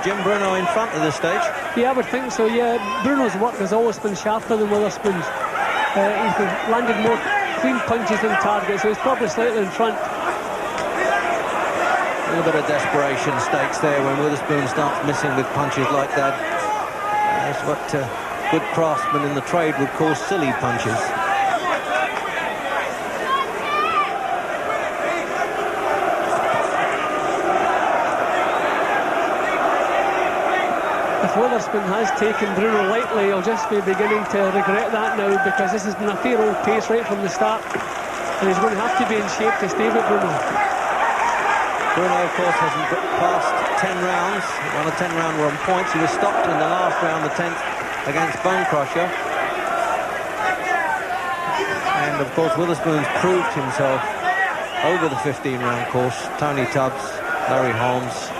Jim, Bruno in front at this stage. Yeah, I would think so, yeah. Bruno's work has always been sharper than Witherspoon's. He's landed more clean punches than targets, so he's probably slightly in front. A little bit of desperation stakes there when Witherspoon starts missing with punches like that. That's what good craftsmen in the trade would call silly punches. If Witherspoon has taken Bruno lightly, he'll just be beginning to regret that now, because this has been a fair old pace right from the start, and he's going to have to be in shape to stay with Bruno. Bruno, of course, hasn't got past 10 rounds. One of 10 rounds were on points. He was stopped in the last round, the 10th, against Bone Crusher. And, of course, Witherspoon's proved himself over the 15-round course. Tony Tubbs, Larry Holmes.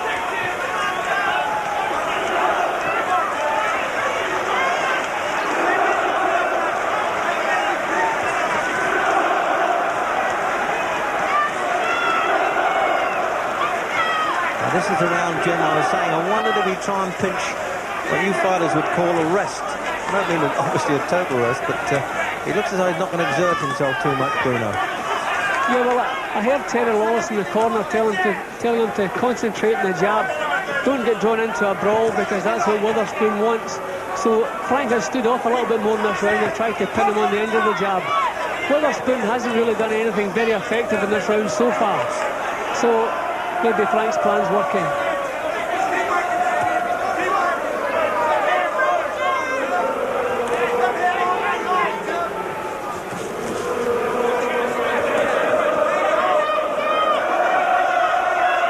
This is the round, Jim, I was saying, I wondered if he'd try and pinch what you fighters would call a rest. I don't mean obviously a total rest, but he looks as though he's not going to exert himself too much, Bruno. Yeah, well, I heard Terry Lawless in the corner telling him to concentrate on the jab. Don't get drawn into a brawl, because that's what Witherspoon wants. So Frank has stood off a little bit more in this round and tried to pin him on the end of the jab. Witherspoon hasn't really done anything very effective in this round so far. So maybe Frank's plan's working.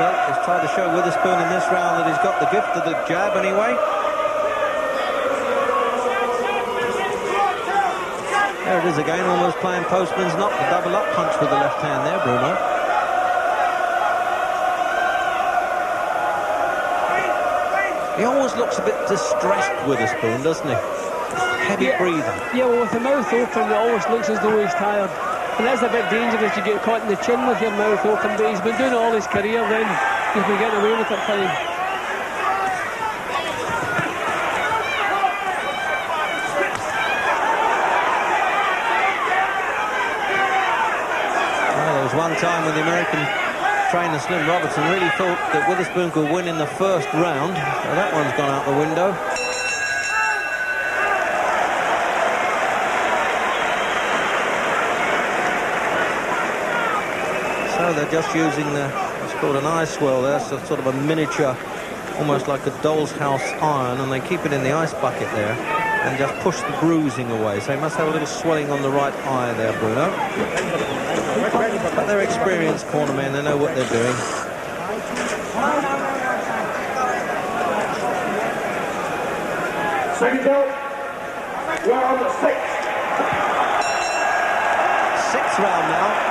Well, he's tried to show Witherspoon in this round that he's got the gift of the jab anyway. There it is again, almost playing postman's knock, the double up punch with the left hand there, Bruno. He always looks a bit distressed, Witherspoon, doesn't he? Heavy breathing. Yeah, well, with the mouth open, it always looks as though he's tired. And that's a bit dangerous. You get caught in the chin with your mouth open, but he's been doing it all his career then. He's been getting away with it fine. Well, there was one time when the American trainer Slim Robertson really thought that Witherspoon could win in the first round. So that one's gone out the window. So they're just using it's called an ice swirl there, so sort of a miniature, almost like a doll's house iron, and they keep it in the ice bucket there and just push the bruising away. So he must have a little swelling on the right eye there, Bruno. But they're experienced cornermen, they know what they're doing. Second belt, round 6. Sixth round now.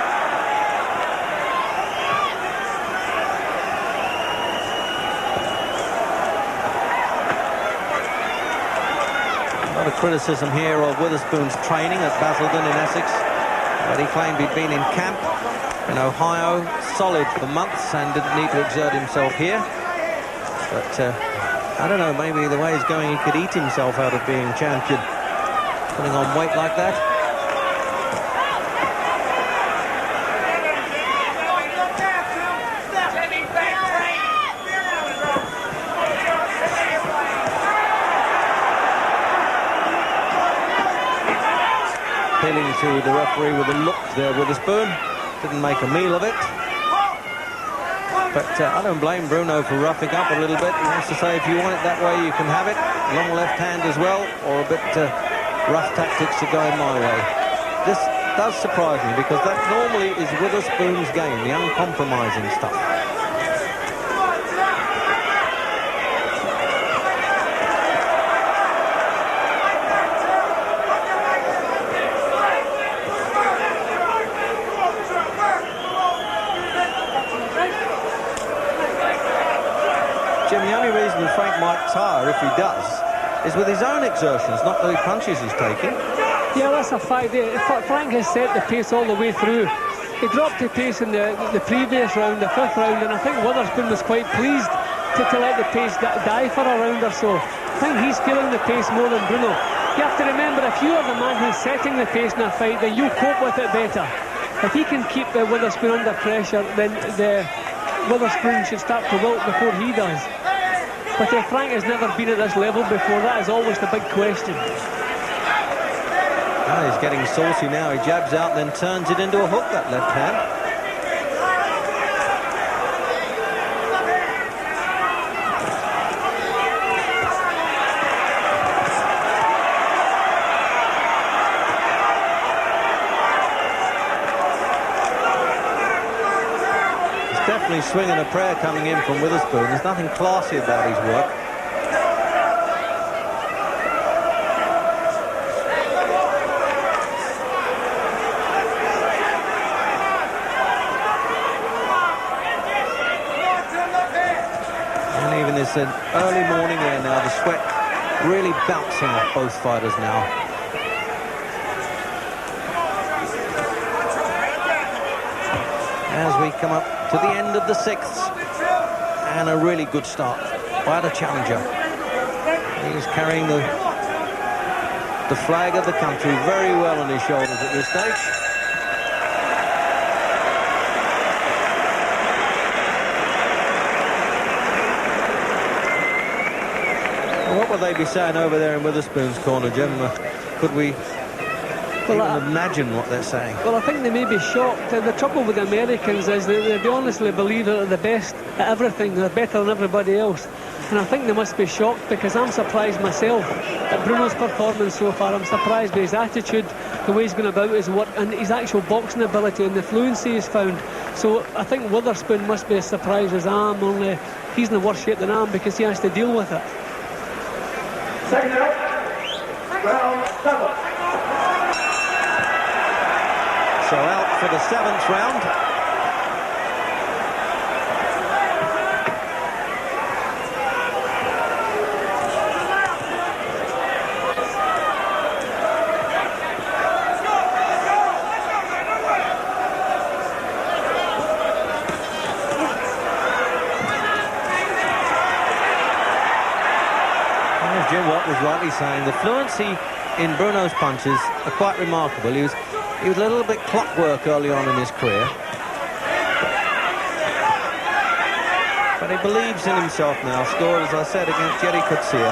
A lot of criticism here of Witherspoon's training at Basildon in Essex, but he claimed he'd been in camp in Ohio, solid for months, and didn't need to exert himself here. But I don't know, maybe the way he's going, he could eat himself out of being champion, putting on weight like that. Appealing to the referee with a look there, Witherspoon. Didn't make a meal of it. But I don't blame Bruno for roughing up a little bit. He wants to say, if you want it that way, you can have it. Long left hand as well, or a bit rough tactics to go in my way. This does surprise me, because that normally is Witherspoon's game, the uncompromising stuff. Jim, the only reason Frank might tire, if he does, is with his own exertions, not the punches he's taking. Yeah, that's a fact. Frank has set the pace all the way through. He dropped the pace in the previous round, the fifth round, and I think Witherspoon was quite pleased to let the pace die for a round or so. I think he's feeling the pace more than Bruno. You have to remember, if you are the man who's setting the pace in a fight, then you cope with it better. If he can keep the Witherspoon under pressure, then the Witherspoon should start to wilt before he does. But Frank has never been at this level before. That is always the big question. Oh, he's getting saucy now. He jabs out and then turns it into a hook, that left hand. Definitely swinging a prayer coming in from Witherspoon. There's nothing classy about his work. And even this early morning air now, the sweat really bouncing off both fighters now. As we come up to the end of the sixth, and a really good start by the challenger. He's carrying the flag of the country very well on his shoulders at this stage. Well, what would they be saying over there in Witherspoon's corner, Jim? Could we even imagine what they're saying? Well, I think they may be shocked. The trouble with the Americans is they honestly believe that they're the best at everything. They're better than everybody else. And I think they must be shocked, because I'm surprised myself at Bruno's performance so far. I'm surprised by his attitude, the way he's going about his work, and his actual boxing ability and the fluency he's found. So I think Witherspoon must be as surprised as I am, only he's in the worse shape than I am, because he has to deal with it. Second out, round 7. So out for the 7th round. Jim Watt was rightly saying the fluency in Bruno's punches are quite remarkable. He was a little bit clockwork early on in his career. But he believes in himself now. Scored, as I said, against Jerry Kutsia.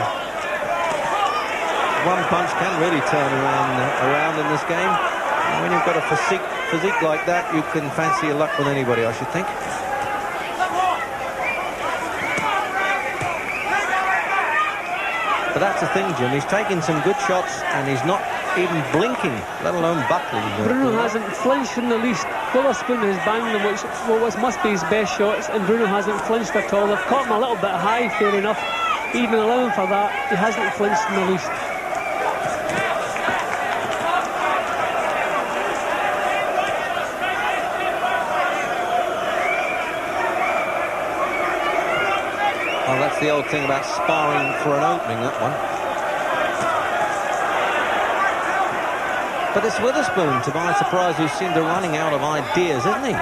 One punch can really turn around in this game. And when you've got a physique like that, you can fancy your luck with anybody, I should think. But that's the thing, Jim. He's taking some good shots and he's not even blinking, let alone buckling. Bruno hasn't flinched in the least. Witherspoon has banged him, what must be his best shots, and Bruno hasn't flinched at all. They've caught him a little bit high, fair enough. Even allowing for that, he hasn't flinched in the least. Well, that's the old thing about sparring for an opening, that one. But it's Witherspoon, to my surprise, who seemed to be running out of ideas, isn't he?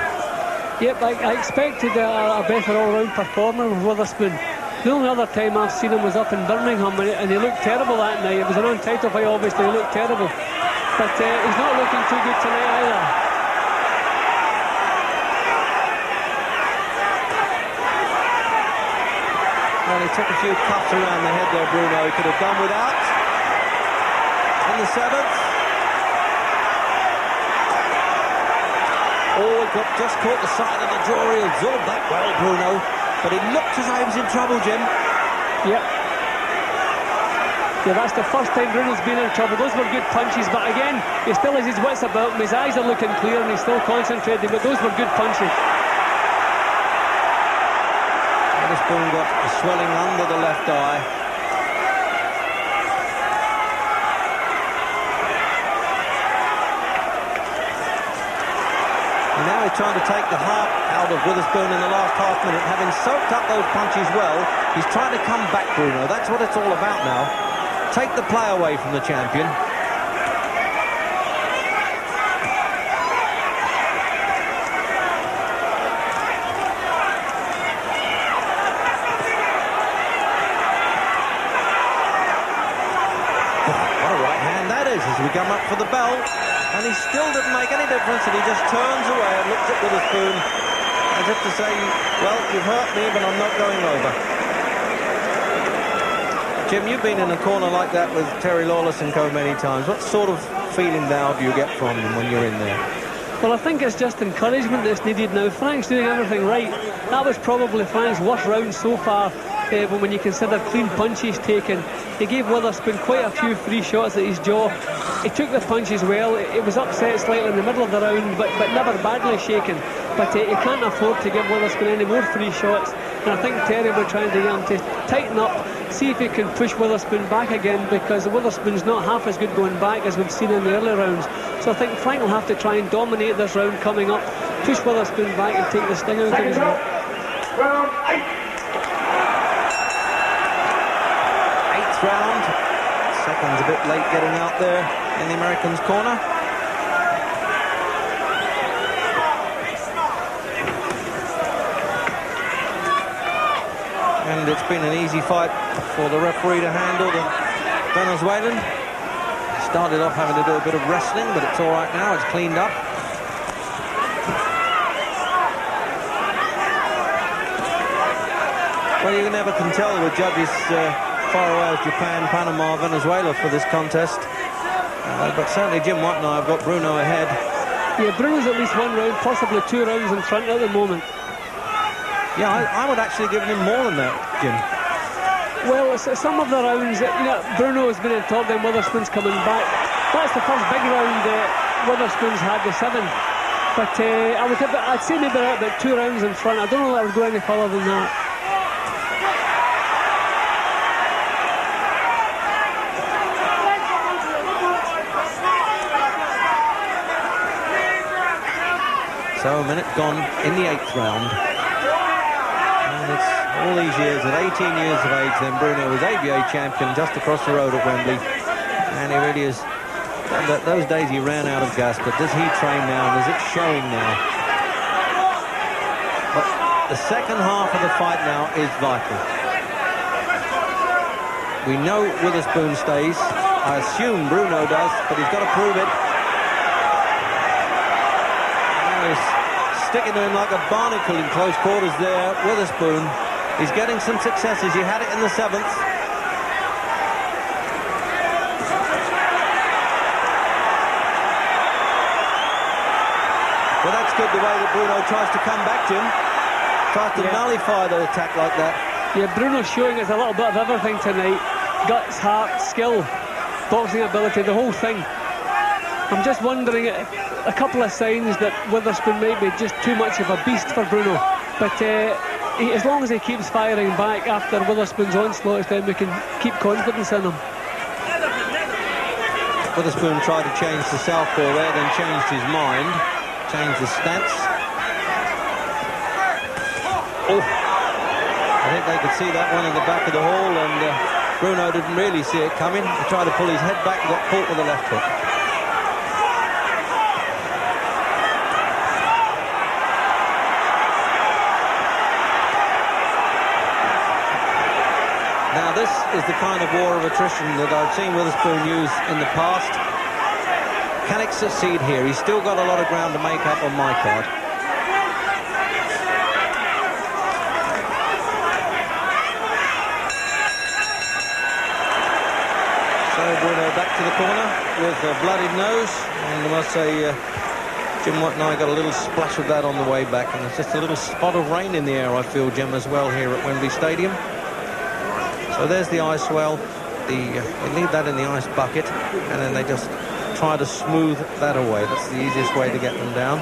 Yep, I expected a better all-round performer with Witherspoon. The only other time I've seen him was up in Birmingham, and he looked terrible that night. It was an on-title fight, obviously, he looked terrible. But he's not looking too good tonight either. Well, he took a few cuffs around the head there, Bruno. He could have done without. In the 7th. Oh, he just caught the side of the jaw. He absorbed that well, Bruno. But he looked as though he was in trouble, Jim. Yep. Yeah, that's the first time Bruno's been in trouble. Those were good punches, but again, he still has his wits about him. His eyes are looking clear and he's still concentrating, but those were good punches. Witherspoon got a swelling under the left eye. And now he's trying to take the heart out of Witherspoon in the last half minute. Having soaked up those punches well, he's trying to come back, Bruno. That's what it's all about now. Take the play away from the champion. As we come up for the bell, and he still didn't make any difference, and he just turns away and looks at Witherspoon as if to say, well, you've hurt me, but I'm not going over. Jim, you've been in a corner like that with Terry Lawless and co many times. What sort of feeling now do you get from him when you're in there? Well, I think it's just encouragement that's needed now. Frank's doing everything right. That was probably Frank's worst round so far. When you consider clean punches taken, he gave Witherspoon quite a few free shots at his jaw. He took the punches well. It was upset slightly in the middle of the round, but never badly shaken. But he can't afford to give Witherspoon any more free shots. And I think Terry will try and get him to tighten up, see if he can push Witherspoon back again, because Witherspoon's not half as good going back as we've seen in the early rounds. So I think Frank will have to try and dominate this round coming up, push Witherspoon back and take the sting out of his round. Round. Second's a bit late getting out there in the Americans' corner. And it's been an easy fight for the referee to handle, the Venezuelan. Started off having to do a bit of wrestling, but it's all right now, it's cleaned up. Well, you never can tell with judges far away as Japan, Panama, Venezuela for this contest. But certainly Jim Watt and I have got Bruno ahead. Yeah, Bruno's at least one round, possibly 2 rounds in front at the moment. Yeah, I would actually give him more than that, Jim. Well, some of the rounds, Bruno has been in top, then Witherspoon's coming back. That's the first big round Witherspoon's had, the 7th. But I'd say maybe about 2 rounds in front. I don't know that I would go any further than that. So a minute gone in the 8th round. And it's all these years, at 18 years of age then, Bruno was ABA champion just across the road at Wembley. And he really is, those days he ran out of gas, but does he train now and is it showing now? But the second half of the fight now is vital. We know Witherspoon stays. I assume Bruno does, but he's got to prove it. Now he's sticking to him like a barnacle in close quarters there. Witherspoon, he's getting some successes. He had it in the 7th. Well, that's good, the way that Bruno tries to come back to him. Tries to nullify the attack like that. Yeah, Bruno's showing us a little bit of everything tonight. Guts, heart, skill, boxing ability, the whole thing. I'm just wondering, a couple of signs that Witherspoon might be just too much of a beast for Bruno. But as long as he keeps firing back after Witherspoon's onslaughts, then we can keep confidence in him. Witherspoon tried to change the southpaw there, then changed his mind. Changed the stance. Oh, I think they could see that one in the back of the hall, and Bruno didn't really see it coming. He tried to pull his head back and got caught with a left hook. Now this is the kind of war of attrition that I've seen Witherspoon use in the past. Can it succeed here? He's still got a lot of ground to make up on my card. So Bruno back to the corner with a bloodied nose, and I must say Jim Watt and I got a little splash of that on the way back, and there's just a little spot of rain in the air, I feel, Jim, as well here at Wembley Stadium. So there's the ice well. They leave that in the ice bucket, and then they just try to smooth that away. That's the easiest way to get them down.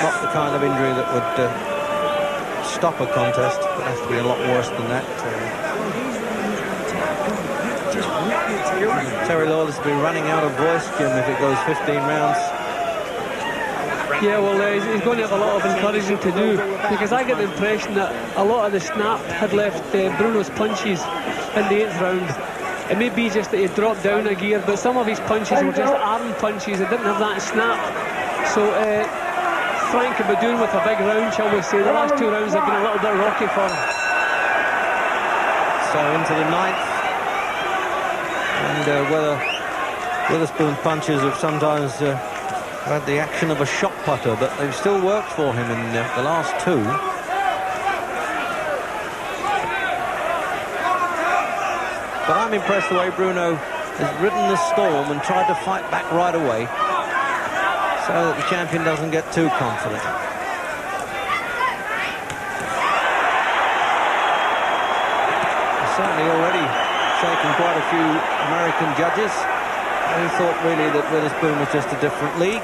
Not the kind of injury that would stop a contest. It has to be a lot worse than that. Terry Lawless will be running out of voice, Jim, if it goes 15 rounds. Yeah, well, he's going to have a lot of encouraging to do, because I get the impression that a lot of the snap had left Bruno's punches in the 8th round. It may be just that he dropped down a gear, but some of his punches were just arm punches. It didn't have that snap. So Frank could be doing with a big round, shall we say. The last 2 rounds have been a little bit rocky for him. So into the 9th. And Witherspoon punches have sometimes had the action of a shot putter, but they've still worked for him in the last 2. But I'm impressed the way Bruno has ridden the storm and tried to fight back right away so that the champion doesn't get too confident. He's certainly already shaken quite a few American judges who thought really that Witherspoon was just a different league.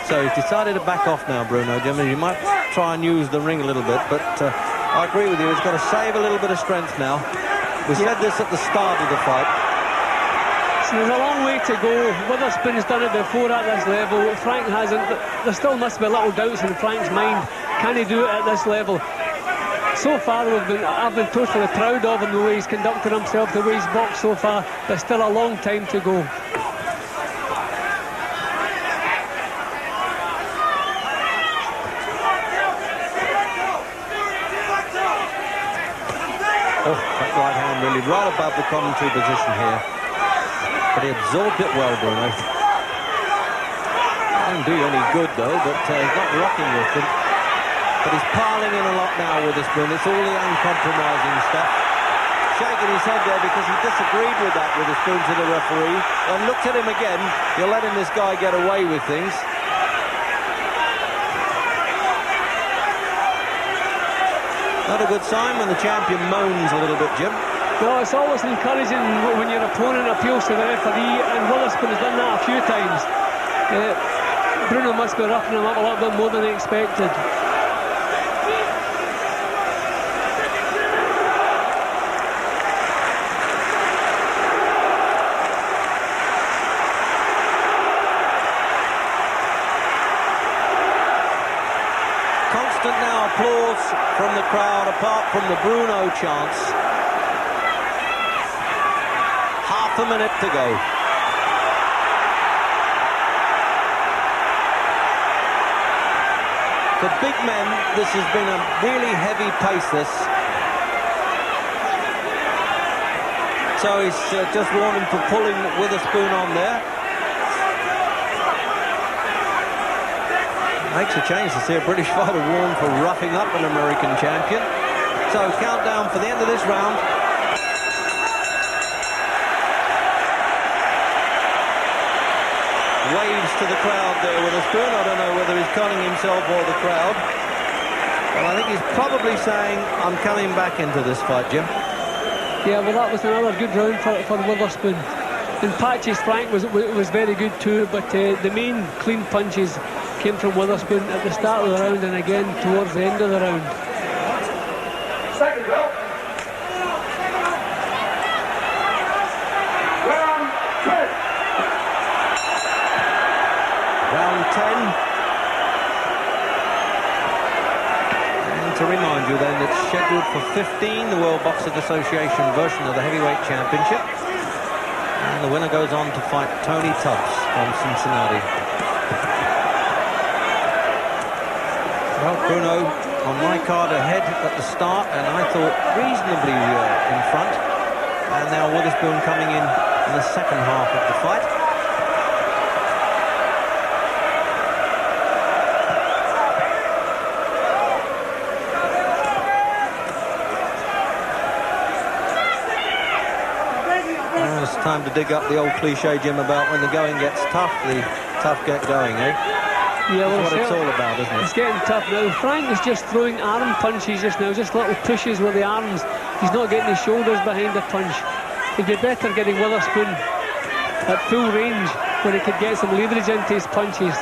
So he's decided to back off now, Bruno. I mean, he might try and use the ring a little bit, but I agree with you. He's got to save a little bit of strength now. We said this at the start of the fight. So there's a long way to go. Witherspoon's done it before at this level. Frank hasn't. There still must be little doubts in Frank's mind. Can he do it at this level? So far, I've been totally proud of him, the way he's conducted himself, the way he's boxed so far, but still a long time to go. Oh, that right hand really right above the commentary position here. But he absorbed it well, Bruno. Didn't do any good, though, but he's not rocking with them. But he's piling in a lot now with Witherspoon. It's all the uncompromising stuff. Shaking his head there because he disagreed with that Witherspoon to the referee. And looked at him again. You're letting this guy get away with things. Not a good sign when the champion moans a little bit, Jim. No, it's always encouraging when your opponent appeals to the referee, and Witherspoon has done that a few times. Bruno must be roughing him up a little bit more than he expected. Constant now applause from the crowd, apart from the Bruno chants. half a minute to go. For big men, this has been a really heavy pace, this. So he's just warned him for pulling Witherspoon on there. Makes a change to see a British fighter warned for roughing up an American champion. So countdown for the end of this round. Waves to the crowd there with a spoon. I don't know whether he's conning himself or the crowd. But I think he's probably saying, I'm coming back into this fight, Jim. Yeah, well, that was another good round for Witherspoon. And Patch's flank was very good too, but the main clean punches came from Witherspoon at the start of the round and again towards the end of the round. Second round. Round 10. And to remind you then, it's scheduled for 15, the World Boxing Association version of the Heavyweight Championship. And the winner goes on to fight Tony Tubbs from Cincinnati. Well, Bruno on my card ahead at the start, and I thought reasonably in front. And now Witherspoon coming in the second half of the fight. Now it's time to dig up the old cliche, Jim, about when the going gets tough, the tough get going, eh? Yeah, well, that's what it's all about, isn't it? It's getting tough now. Frank is just throwing arm punches just now, just little pushes with the arms. He's not getting his shoulders behind the punch. He'd be better getting Witherspoon at full range where he could get some leverage into his punches.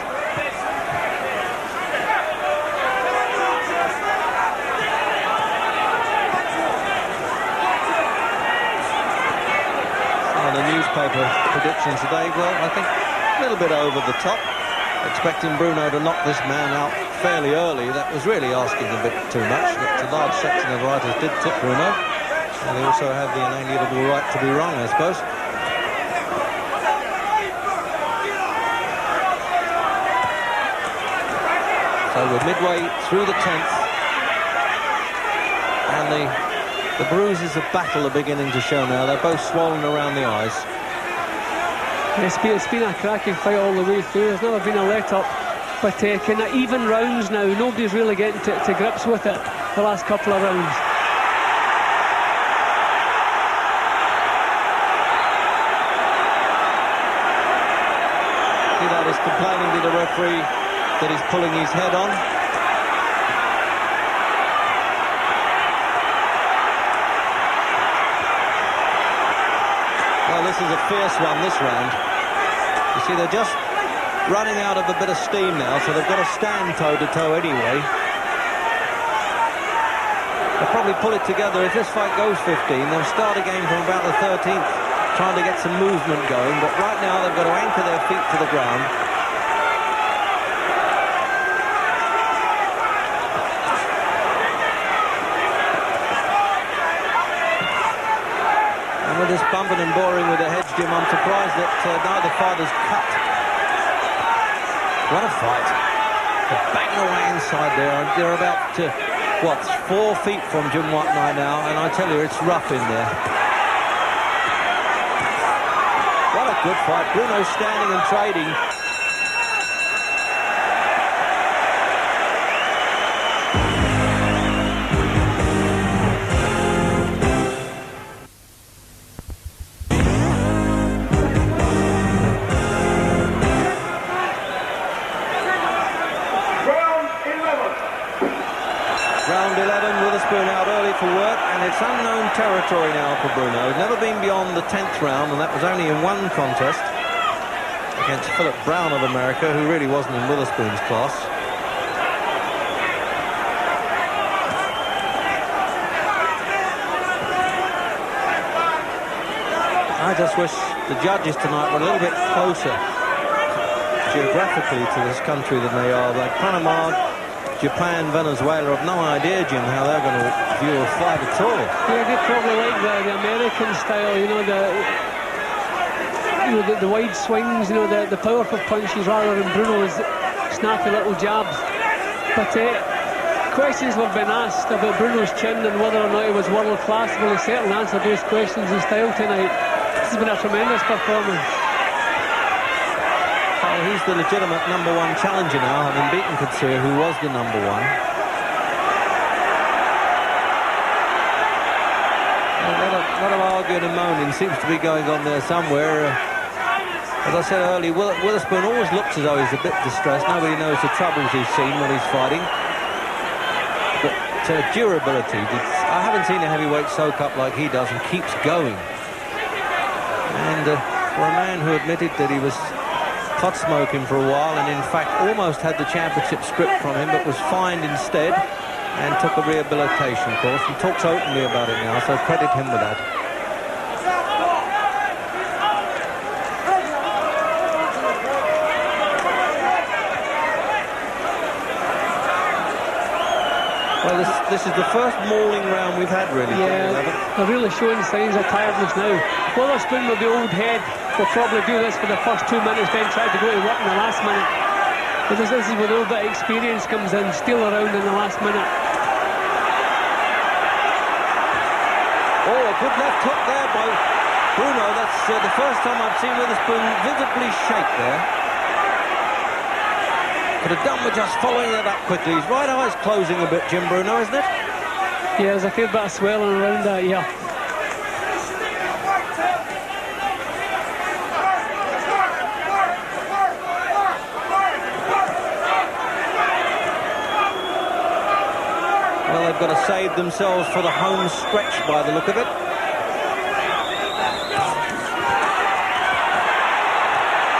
Some of the newspaper predictions today, well, I think a little bit over the top. Expecting Bruno to knock this man out fairly early, that was really asking a bit too much. But a large section of writers did tip Bruno, and they also have the inalienable right to be wrong, I suppose. So we're midway through the 10th, and the bruises of battle are beginning to show now. They're both swollen around the eyes. It's been a cracking fight all the way through. There's never been a let-up. But kind of even rounds now. Nobody's really getting to grips with it the last couple of rounds. That is complaining to the referee that he's pulling his head on. Well, this is a fierce one, this round. You see, they're just running out of a bit of steam now, so they've got to stand toe-to-toe anyway. They'll probably pull it together. If this fight goes 15, they'll start again from about the 13th, trying to get some movement going. But right now, they've got to anchor their feet to the ground. And with this bumping and boring with the heads, Jim, I'm surprised that neither fighter's cut. What a fight. They're banging away inside there. They're about, 4 feet from Jim Watt and I now, and I tell you, it's rough in there. What a good fight. Bruno standing and trading. For work, and it's unknown territory now for Bruno. He's never been beyond the 10th round, and that was only in one contest against Philip Brown of America, who really wasn't in Witherspoon's class. I just wish the judges tonight were a little bit closer geographically to this country than they are. Like Panama, Japan, Venezuela have no idea, Jim, how they're going to view a fight at all. Yeah, they probably like the American style, you know, the wide swings, the powerful punches rather than Bruno's snappy little jabs. But questions were being asked about Bruno's chin and whether or not he was world class. Well, he certainly answered those questions in style tonight. This has been a tremendous performance. He's the legitimate #1 challenger now, having beaten Katsir, who was the #1. A lot of arguing and moaning seems to be going on there somewhere. As I said earlier, Witherspoon always looks as though he's a bit distressed. Nobody knows the troubles he's seen when he's fighting. But durability, I haven't seen a heavyweight soak up like he does and keeps going. And for a man who admitted that he was pot smoking for a while and in fact almost had the championship stripped from him but was fined instead and took a rehabilitation course, he talks openly about it now, so credit him with that. Well, this is the first mauling round we've had, really. Yeah, they're really showing signs of tiredness now. Witherspoon with the old head will probably do this for the first 2 minutes, then try to go to work in the last minute. But this is where a little bit of experience comes in, steal around in the last minute. Oh, a good left hook there by Bruno. That's the first time I've seen Witherspoon visibly shake there. Could have done with just following that up quickly. His right eye's closing a bit, Jim, Bruno, isn't it? Yeah, there's a fair bit of swelling around that, yeah. Well, they've got to save themselves for the home stretch by the look of it.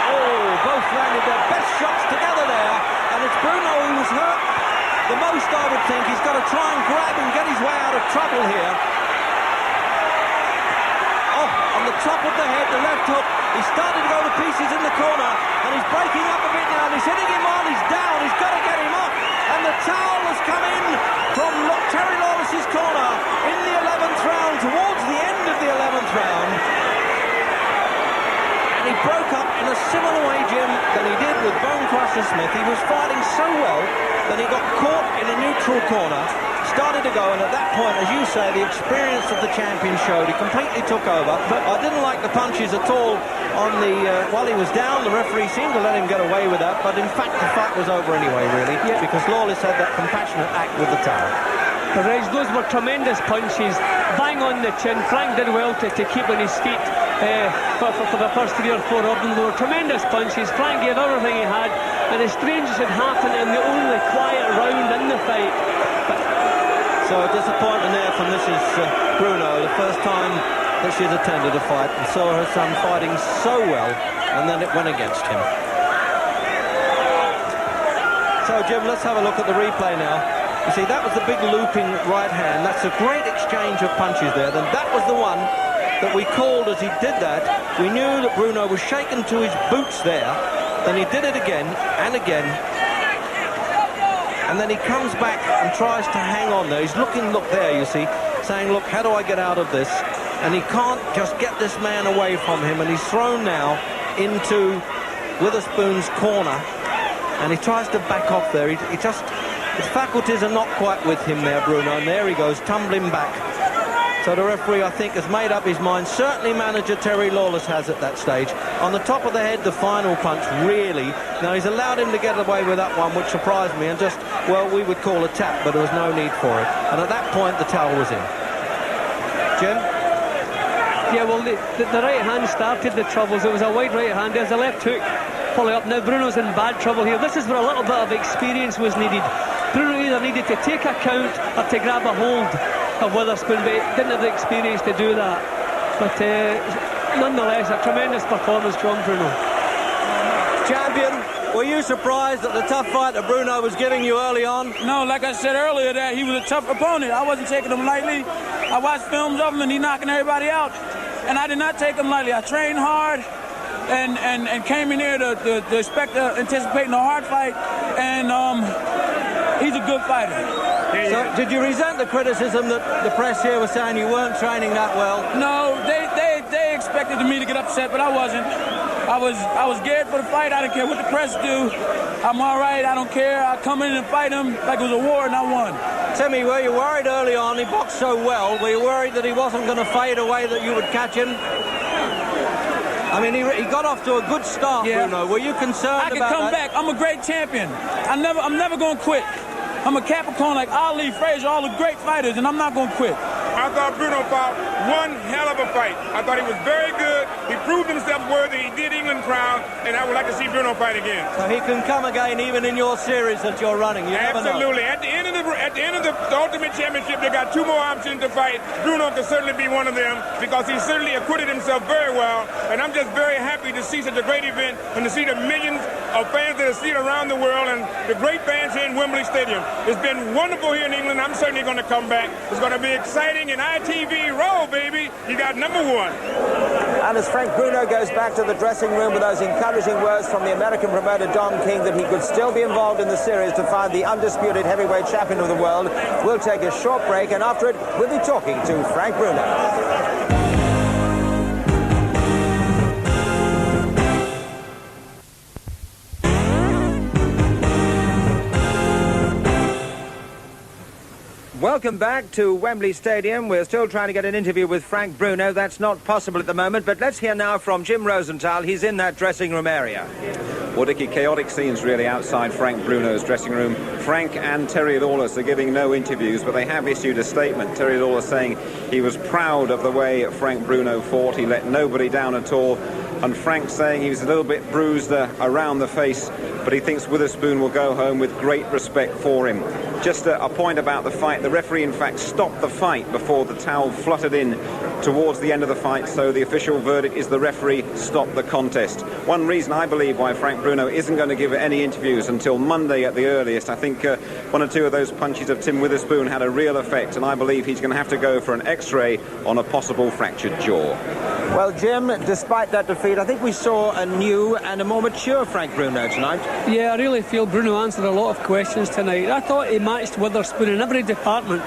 Oh, both landed their best shots together there, and it's Bruno who's hurt the most, I would think. He's got to try and grab and get his way out of trouble here. Oh, on the top of the head, the left hook. He's starting to go to pieces in the corner, and he's breaking up a bit now, and he's hitting him on. He's down. He's got to get him up. And the towel has come in from Terry Lawless's corner in the 11th round, towards the end of the 11th round. And he broke up in a similar way, Jim, than he did with Bone Crusher Smith. He was fighting so well that he got caught in a neutral corner, started to go, and at that point, as you say, the experience of the champion showed. He completely took over. But I didn't like the punches at all on the while he was down. The referee seemed to let him get away with that, but in fact the fight was over anyway, really, because Lawless had that compassionate act with the towel. Perez, those were tremendous punches, bang on the chin. Frank did well to keep on his feet for the first 3 or 4 of them. They were tremendous punches. Frank gave everything he had, and the strangest had happened in the only quiet round in the fight. So a disappointment there from Mrs. Bruno, the first time that she's attended a fight and saw her son fighting so well, and then it went against him. So, Jim, let's have a look at the replay now. You see, that was the big looping right hand. That's a great exchange of punches there. Then that was the one that we called as he did that. We knew that Bruno was shaken to his boots there. Then he did it again and again. And then he comes back and tries to hang on there. He's looking, look there, you see, saying, look, how do I get out of this? And he can't just get this man away from him. And he's thrown now into Witherspoon's corner. And he tries to back off there. He just, his faculties are not quite with him there, Bruno. And there he goes, tumbling back. So the referee, I think, has made up his mind. Certainly manager Terry Lawless has at that stage. On the top of the head, the final punch, really. Now, he's allowed him to get away with that one, which surprised me. And just, well, we would call a tap, but there was no need for it. And at that point, the towel was in. Jim? Yeah, well, the right hand started the troubles. It was a wide right hand. There's a left hook. Follow up. Now, Bruno's in bad trouble here. This is where a little bit of experience was needed. Bruno either needed to take a count or to grab a hold of Witherspoon, but he didn't have the experience to do that. But nonetheless, a tremendous performance from Bruno. Champion, were you surprised at the tough fight that Bruno was giving you early on? No, like I said earlier, that he was a tough opponent. I wasn't taking him lightly. I watched films of him and he knocking everybody out. And I did not take him lightly. I trained hard and came in here to expect, anticipating a hard fight. And he's a good fighter. So, did you resent the criticism that the press here was saying you weren't training that well? No, they expected me to get upset, but I wasn't. I was geared for the fight. I didn't care what the press do. I'm all right. I don't care. I come in and fight him like it was a war, and I won. Timmy, were you worried early on? He boxed so well. Were you worried that he wasn't going to fade away, that you would catch him? I mean, he got off to a good start, Bruno. Were you concerned about that? I can come back. I'm a great champion. I'm never going to quit. I'm a Capricorn like Ali, Frazier, all the great fighters, and I'm not going to quit. I thought Bruno fought one hell of a fight. I thought he was very good. He proved himself worthy. He did England proud, and I would like to see Bruno fight again. So he can come again even in your series that you're running. You never know. Absolutely. At the end of the Ultimate Championship, they got 2 more options to fight. Bruno can certainly be one of them because he certainly acquitted himself very well. And I'm just very happy to see such a great event and to see the millions of fans that are seen around the world and the great fans here in Wembley Stadium. It's been wonderful here in England. I'm certainly going to come back. It's going to be exciting. And ITV, roll, baby. You got number 1. And as Frank Bruno goes back to the dressing room with those encouraging words from the American promoter Don King that he could still be involved in the series to find the undisputed heavyweight champion of the world, we'll take a short break, and after it, we'll be talking to Frank Bruno. Welcome back to Wembley Stadium. We're still trying to get an interview with Frank Bruno. That's not possible at the moment, but let's hear now from Jim Rosenthal. He's in that dressing room area. Well, Dickie, chaotic scenes really outside Frank Bruno's dressing room. Frank and Terry Lawless are giving no interviews, but they have issued a statement. Terry Lawless saying he was proud of the way Frank Bruno fought. He let nobody down at all. And Frank saying he was a little bit bruised around the face, but he thinks Witherspoon will go home with great respect for him. Just a point about the fight. The referee, in fact, stopped the fight before the towel fluttered in towards the end of the fight, so the official verdict is the referee stopped the contest. One reason, I believe, why Frank Bruno isn't going to give any interviews until Monday at the earliest. I think 1 or 2 of those punches of Tim Witherspoon had a real effect, and I believe he's going to have to go for an X-ray on a possible fractured jaw. Well, Jim, despite that defeat, I think we saw a new and a more mature Frank Bruno tonight. Yeah, I really feel Bruno answered a lot of questions tonight. I thought he matched Witherspoon in every department.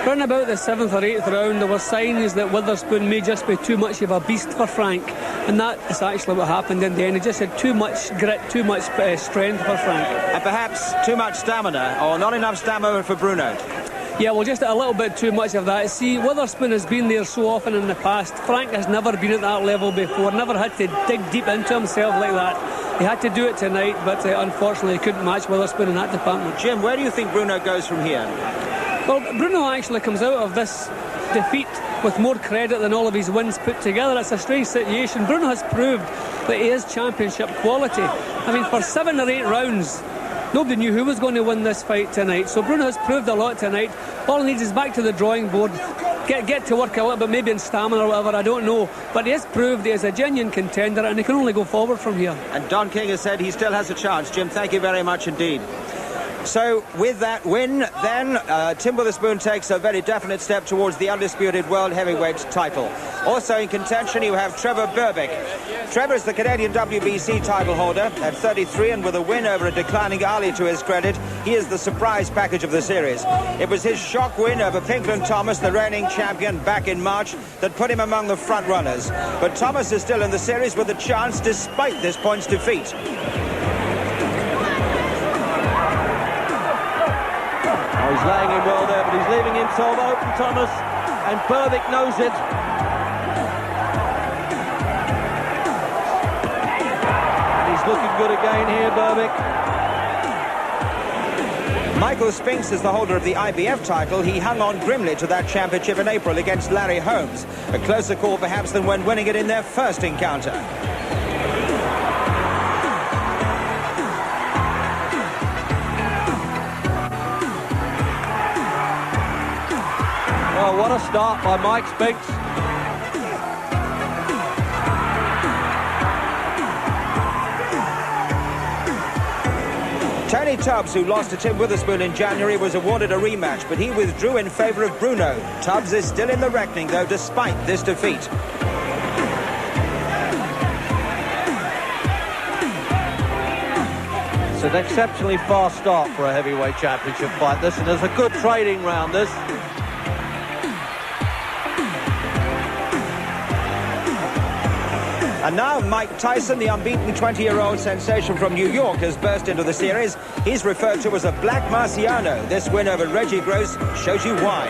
Round about the 7th or 8th round, there were signs that Witherspoon may just be too much of a beast for Frank, and that is actually what happened in the end. He just had too much grit, too much strength for Frank. And perhaps too much stamina, or not enough stamina for Bruno. Yeah, well, just a little bit too much of that. See, Witherspoon has been there so often in the past. Frank has never been at that level before, never had to dig deep into himself like that. He had to do it tonight, but unfortunately he couldn't match Witherspoon in that department. Jim, where do you think Bruno goes from here? Well, Bruno actually comes out of this defeat with more credit than all of his wins put together. It's a strange situation. Bruno has proved that he is championship quality. I mean, for 7 or 8 rounds, nobody knew who was going to win this fight tonight. So Bruno has proved a lot tonight. All he needs is back to the drawing board, get to work a little bit, maybe in stamina or whatever, I don't know. But he has proved he is a genuine contender, and he can only go forward from here. And Don King has said he still has a chance. Jim, thank you very much indeed. So with that win, then, Tim Witherspoon takes a very definite step towards the undisputed world heavyweight title. Also in contention, you have Trevor Berbick. Trevor's the Canadian WBC title holder at 33, and with a win over a declining Ali to his credit, he is the surprise package of the series. It was his shock win over Pinklon Thomas, the reigning champion, back in March, that put him among the front runners. But Thomas is still in the series with a chance despite this points defeat. He's laying him well there, but he's leaving himself open, Thomas, and Berbick knows it. And he's looking good again here, Berbick. Michael Spinks is the holder of the IBF title. He hung on grimly to that championship in April against Larry Holmes. A closer call perhaps than when winning it in their first encounter. Oh, what a start by Mike Spinks. Tony Tubbs, who lost to Tim Witherspoon in January, was awarded a rematch, but he withdrew in favour of Bruno. Tubbs is still in the reckoning, though, despite this defeat. It's an exceptionally fast start for a heavyweight championship fight, this, and there's a good trading round, this. And now Mike Tyson, the unbeaten 20-year-old sensation from New York, has burst into the series. He's referred to as a Black Marciano. This win over Reggie Gross shows you why.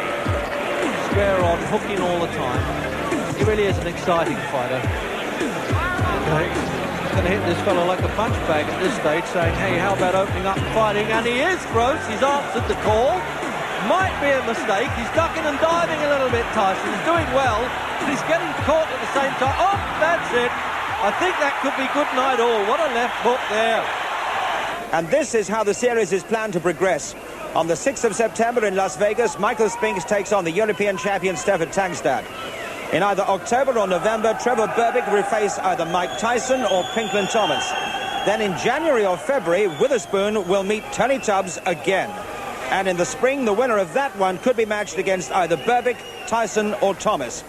Square on, hooking all the time. He really is an exciting fighter. He's going to hit this fellow like a punch bag at this stage, saying, hey, how about opening up and fighting? And he is, Gross. He's answered the call. Might be a mistake. He's ducking and diving a little bit, Tyson. He's doing well, but he's getting caught at the same time. Oh, that's it. I think that could be good night all. What a left hook there. And this is how the series is planned to progress. On the 6th of September in Las Vegas, Michael Spinks takes on the European champion Stefan Tangstad. In either October or November, Trevor Berbick will face either Mike Tyson or Pinklin Thomas. Then in January or February, Witherspoon will meet Tony Tubbs again. And in the spring, the winner of that one could be matched against either Berbick, Tyson or Thomas.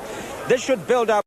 This should build up